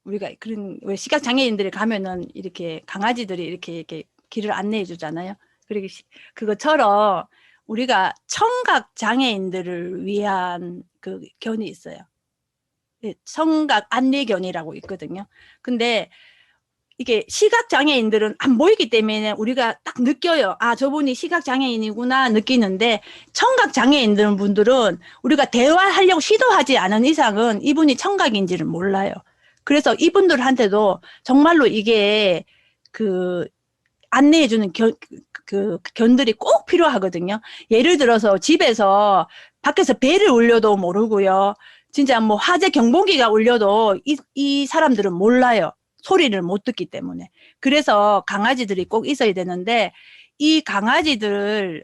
우리가 그런 왜 시각 장애인들이 가면은 이렇게 강아지들이 이렇게 길을 안내해 주잖아요. 그리고 그것처럼 우리가 청각 장애인들을 위한 그 견이 있어요. 청각 안내견이라고 있거든요. 근데 이게 시각장애인들은 안 보이기 때문에 우리가 딱 느껴요. 아, 저분이 시각장애인이구나 느끼는데 청각장애인들 분들은 우리가 대화하려고 시도하지 않은 이상은 이분이 청각인지를 몰라요. 그래서 이분들한테도 정말로 이게 그 안내해주는 견들이 꼭 필요하거든요. 예를 들어서 집에서 밖에서 벨을 울려도 모르고요. 진짜 뭐 화재 경보기가 울려도 이 사람들은 몰라요. 소리를 못 듣기 때문에. 그래서 강아지들이 꼭 있어야 되는데 이 강아지들을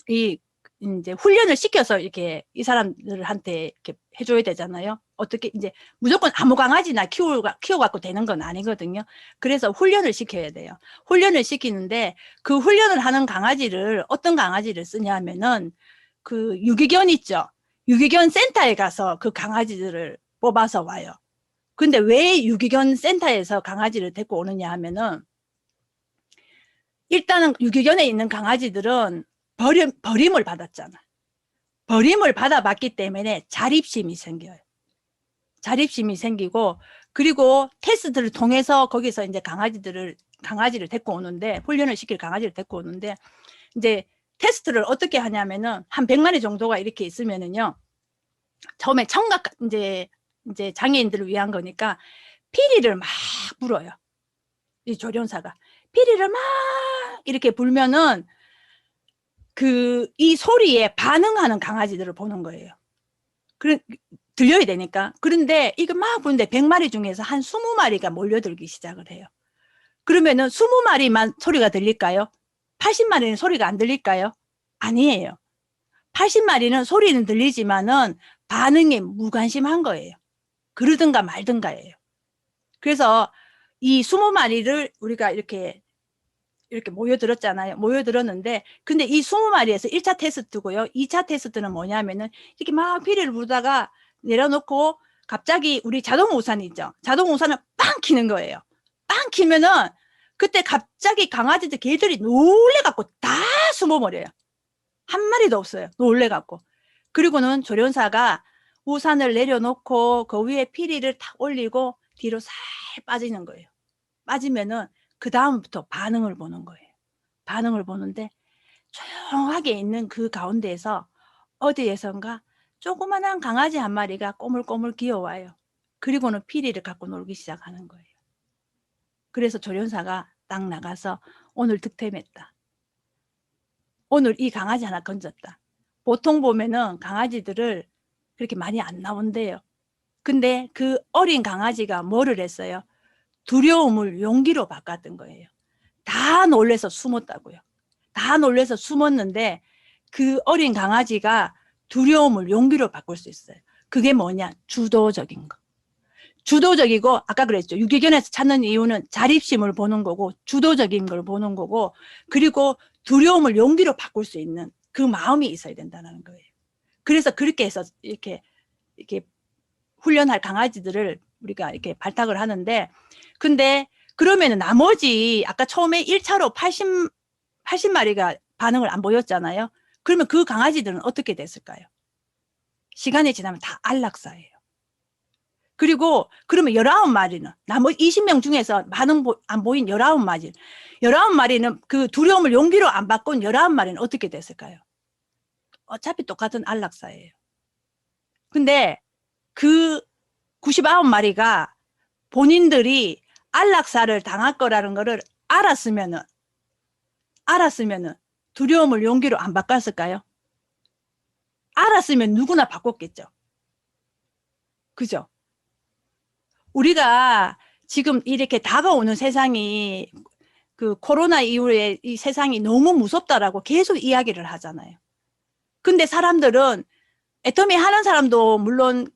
이제 훈련을 시켜서 이렇게 이 사람들한테 이렇게 해줘야 되잖아요. 어떻게 이제 무조건 아무 강아지나 키워갖고 되는 건 아니거든요. 그래서 훈련을 시켜야 돼요. 훈련을 시키는데 그 훈련을 하는 강아지를 어떤 강아지를 쓰냐 하면은 그 유기견 있죠. 유기견 센터에 가서 그 강아지들을 뽑아서 와요. 근데 왜 유기견 센터에서 강아지를 데리고 오느냐 하면은 일단은 유기견에 있는 강아지들은 버림을 받았잖아. 버림을 받아봤기 때문에 자립심이 생겨요. 자립심이 생기고 그리고 테스트를 통해서 거기서 이제 강아지를 데리고 오는데 훈련을 시킬 강아지를 데리고 오는데 이제 테스트를 어떻게 하냐면은 한 100마리 정도가 이렇게 있으면은요. 처음에 청각 이제 장애인들을 위한 거니까 피리를 막 불어요. 이 조련사가 피리를 막 이렇게 불면은 이 소리에 반응하는 강아지들을 보는 거예요. 들려야 되니까. 그런데 이거 막 부는데 100마리 중에서 한 20마리가 몰려들기 시작을 해요. 그러면은 20마리만 소리가 들릴까요? 80마리는 소리가 안 들릴까요? 아니에요. 80마리는 소리는 들리지만은 반응에 무관심한 거예요. 그러든가 말든가예요. 그래서 이 20마리를 우리가 이렇게 이렇게 모여들었잖아요. 모여들었는데, 근데 이 20마리에서 1차 테스트고요. 2차 테스트는 뭐냐면은, 이렇게 막 피리를 부르다가 내려놓고, 갑자기 우리 자동 우산이 있죠. 자동 우산을 빵 키는 거예요. 빵 키면은, 그때 갑자기 강아지들 개들이 놀래갖고 다 숨어버려요. 한 마리도 없어요. 놀래갖고. 그리고는 조련사가 우산을 내려놓고 그 위에 피리를 탁 올리고 뒤로 살 빠지는 거예요. 빠지면은 그 다음부터 반응을 보는 거예요. 반응을 보는데 조용하게 있는 그 가운데에서 어디에선가 조그만한 강아지 한 마리가 꼬물꼬물 기어와요. 그리고는 피리를 갖고 놀기 시작하는 거예요. 그래서 조련사가 딱 나가서 오늘 득템했다. 오늘 이 강아지 하나 건졌다. 보통 보면은 강아지들을 그렇게 많이 안 나온대요. 근데 그 어린 강아지가 뭐를 했어요? 두려움을 용기로 바꿨던 거예요. 다 놀래서 숨었다고요. 다 놀래서 숨었는데 그 어린 강아지가 두려움을 용기로 바꿀 수 있어요. 그게 뭐냐? 주도적인 거. 주도적이고, 아까 그랬죠. 유기견에서 찾는 이유는 자립심을 보는 거고, 주도적인 걸 보는 거고, 그리고 두려움을 용기로 바꿀 수 있는 그 마음이 있어야 된다는 거예요. 그래서 그렇게 해서 이렇게 훈련할 강아지들을 우리가 이렇게 발탁을 하는데, 근데 그러면은 나머지 아까 처음에 1차로 80마리가 반응을 안 보였잖아요. 그러면 그 강아지들은 어떻게 됐을까요? 시간이 지나면 다 안락사예요. 그리고 그러면 19마리는 나머지 20명 중에서 반응 안 보인 19마리는 그 두려움을 용기로 안 바꾼 19마리는 어떻게 됐을까요? 어차피 똑같은 안락사예요. 근데 그 99마리가 본인들이 안락사를 당할 거라는 거를 알았으면은 두려움을 용기로 안 바꿨을까요? 알았으면 누구나 바꿨겠죠. 그죠? 우리가 지금 이렇게 다가오는 세상이 그 코로나 이후에 이 세상이 너무 무섭다라고 계속 이야기를 하잖아요. 근데 사람들은 애터미 하는 사람도 물론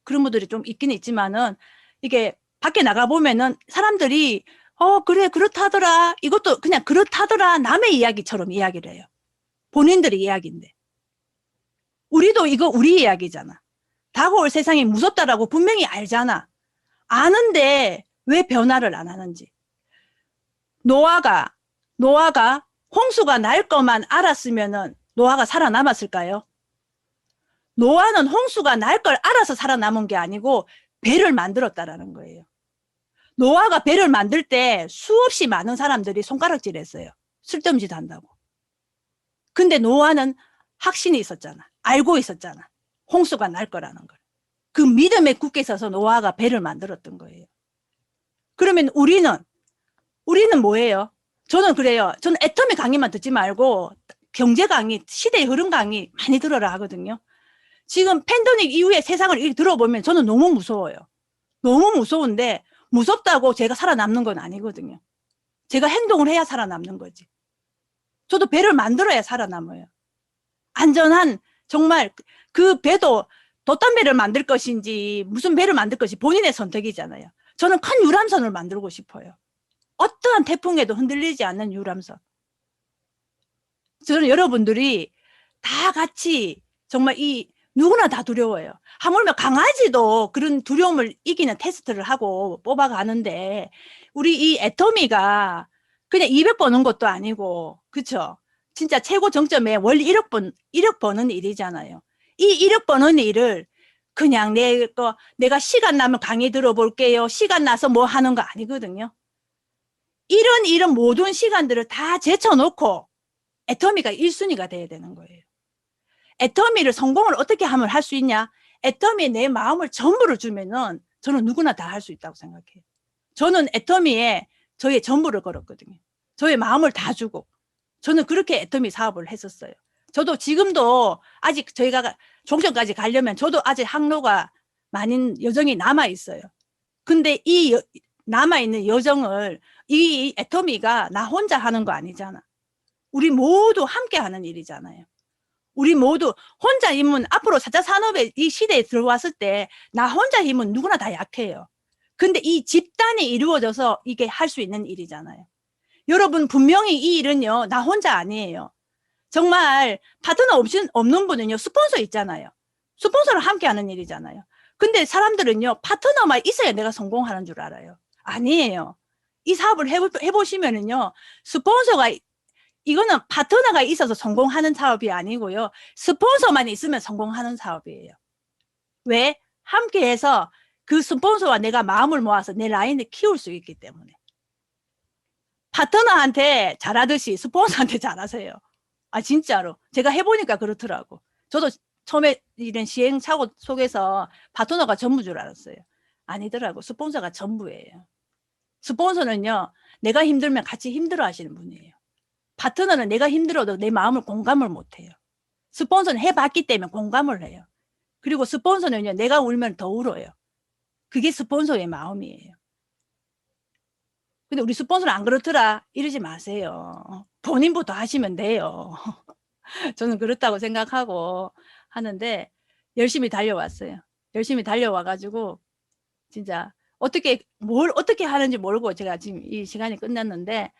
그런 분들이 좀 있긴 있지만은 이게 밖에 나가보면은 사람들이 그래 그렇다더라 이것도 그냥 그렇다더라 남의 이야기처럼 이야기를 해요. 본인들의 이야기인데 우리도 이거 우리 이야기잖아. 다가올 세상이 무섭다라고 분명히 알잖아. 아는데 왜 변화를 안 하는지. 노아가 홍수가 날 것만 알았으면은 노아가 살아남았을까요? 노아는 홍수가 날 걸 알아서 살아남은 게 아니고 배를 만들었다라는 거예요. 노아가 배를 만들 때 수없이 많은 사람들이 손가락질했어요. 쓸데없는 짓 한다고. 근데 노아는 확신이 있었잖아. 알고 있었잖아. 홍수가 날 거라는 걸. 그 믿음에 굳게 서서 노아가 배를 만들었던 거예요. 그러면 우리는 뭐예요? 저는 그래요. 저는 애터미 강의만 듣지 말고 경제 강의, 시대의 흐름 강의 많이 들어라 하거든요. 지금 팬데믹 이후에 세상을 이렇게 들어보면 저는 너무 무서워요. 너무 무서운데 무섭다고 제가 살아남는 건 아니거든요. 제가 행동을 해야 살아남는 거지. 저도 배를 만들어야 살아남아요. 안전한 정말 그 배도 돛담배를 만들 것인지 무슨 배를 만들 것인지 본인의 선택이잖아요. 저는 큰 유람선을 만들고 싶어요. 어떠한 태풍에도 흔들리지 않는 유람선. 저는 여러분들이 다 같이 정말 누구나 다 두려워요. 하물며 강아지도 그런 두려움을 이기는 테스트를 하고 뽑아가는데 우리 이 애터미가 그냥 200 버는 것도 아니고 그쵸? 진짜 최고 정점에 원래 1억 버는 일이잖아요. 이 1억 버는 일을 그냥 내가 시간 나면 강의 들어볼게요. 시간 나서 뭐 하는 거 아니거든요. 이런 모든 시간들을 다 제쳐놓고 애터미가 1순위가 돼야 되는 거예요. 애터미를 성공을 어떻게 하면 할 수 있냐? 애터미에 내 마음을 전부를 주면은 저는 누구나 다 할 수 있다고 생각해요. 저는 애터미에 저의 전부를 걸었거든요. 저의 마음을 다 주고 저는 그렇게 애터미 사업을 했었어요. 저도 지금도 아직 저희가 종점까지 가려면 저도 아직 항로가 많은 여정이 남아있어요. 근데 이 남아있는 여정을 이 애터미가 나 혼자 하는 거 아니잖아. 우리 모두 함께 하는 일이잖아요. 우리 모두 혼자 힘은 앞으로 4차 산업의 이 시대에 들어왔을 때 나 혼자 힘은 누구나 다 약해요. 근데 이 집단이 이루어져서 이게 할 수 있는 일이잖아요. 여러분 분명히 이 일은요, 나 혼자 아니에요. 정말 파트너 없는 분은요, 스폰서 있잖아요. 스폰서랑 함께 하는 일이잖아요. 근데 사람들은요, 파트너만 있어야 내가 성공하는 줄 알아요. 아니에요. 이 사업을 해보시면은요, 스폰서가, 이거는 파트너가 있어서 성공하는 사업이 아니고요, 스폰서만 있으면 성공하는 사업이에요. 왜? 함께 해서 그 스폰서와 내가 마음을 모아서 내 라인을 키울 수 있기 때문에. 파트너한테 잘하듯이 스폰서한테 잘하세요. 아, 진짜로. 제가 해보니까 그렇더라고. 저도 처음에 이런 시행착오 속에서 파트너가 전부인 줄 알았어요. 아니더라고. 스폰서가 전부예요. 스폰서는요, 내가 힘들면 같이 힘들어 하시는 분이에요. 파트너는 내가 힘들어도 내 마음을 공감을 못해요. 스폰서는 해봤기 때문에 공감을 해요. 그리고 스폰서는요, 내가 울면 더 울어요. 그게 스폰서의 마음이에요. 근데 우리 스폰서는 안 그렇더라. 이러지 마세요. 본인부터 하시면 돼요. 저는 그렇다고 생각하고 하는데 열심히 달려왔어요. 열심히 달려와가지고 진짜 뭘 어떻게 하는지 모르고 제가 지금 이 시간이 끝났는데,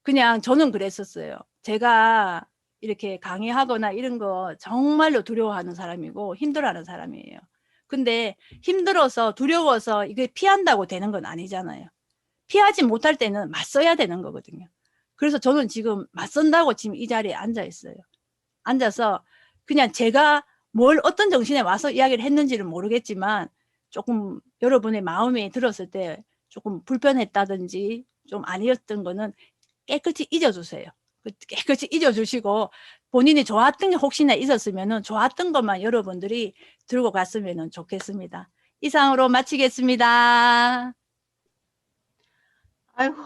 그냥 저는 그랬었어요. 제가 이렇게 강의하거나 이런 거 정말로 두려워하는 사람이고 힘들어하는 사람이에요. 근데 힘들어서 두려워서 이게 피한다고 되는 건 아니잖아요. 피하지 못할 때는 맞서야 되는 거거든요. 그래서 저는 지금 맞선다고 지금 이 자리에 앉아 있어요. 앉아서 그냥 제가 뭘 어떤 정신에 와서 이야기를 했는지는 모르겠지만 조금 여러분의 마음에 들었을 때 조금 불편했다든지 좀 아니었던 거는 깨끗이 잊어주세요. 깨끗이 잊어주시고 본인이 좋았던 게 혹시나 있었으면 좋았던 것만 여러분들이 들고 갔으면 좋겠습니다. 이상으로 마치겠습니다. 아이고.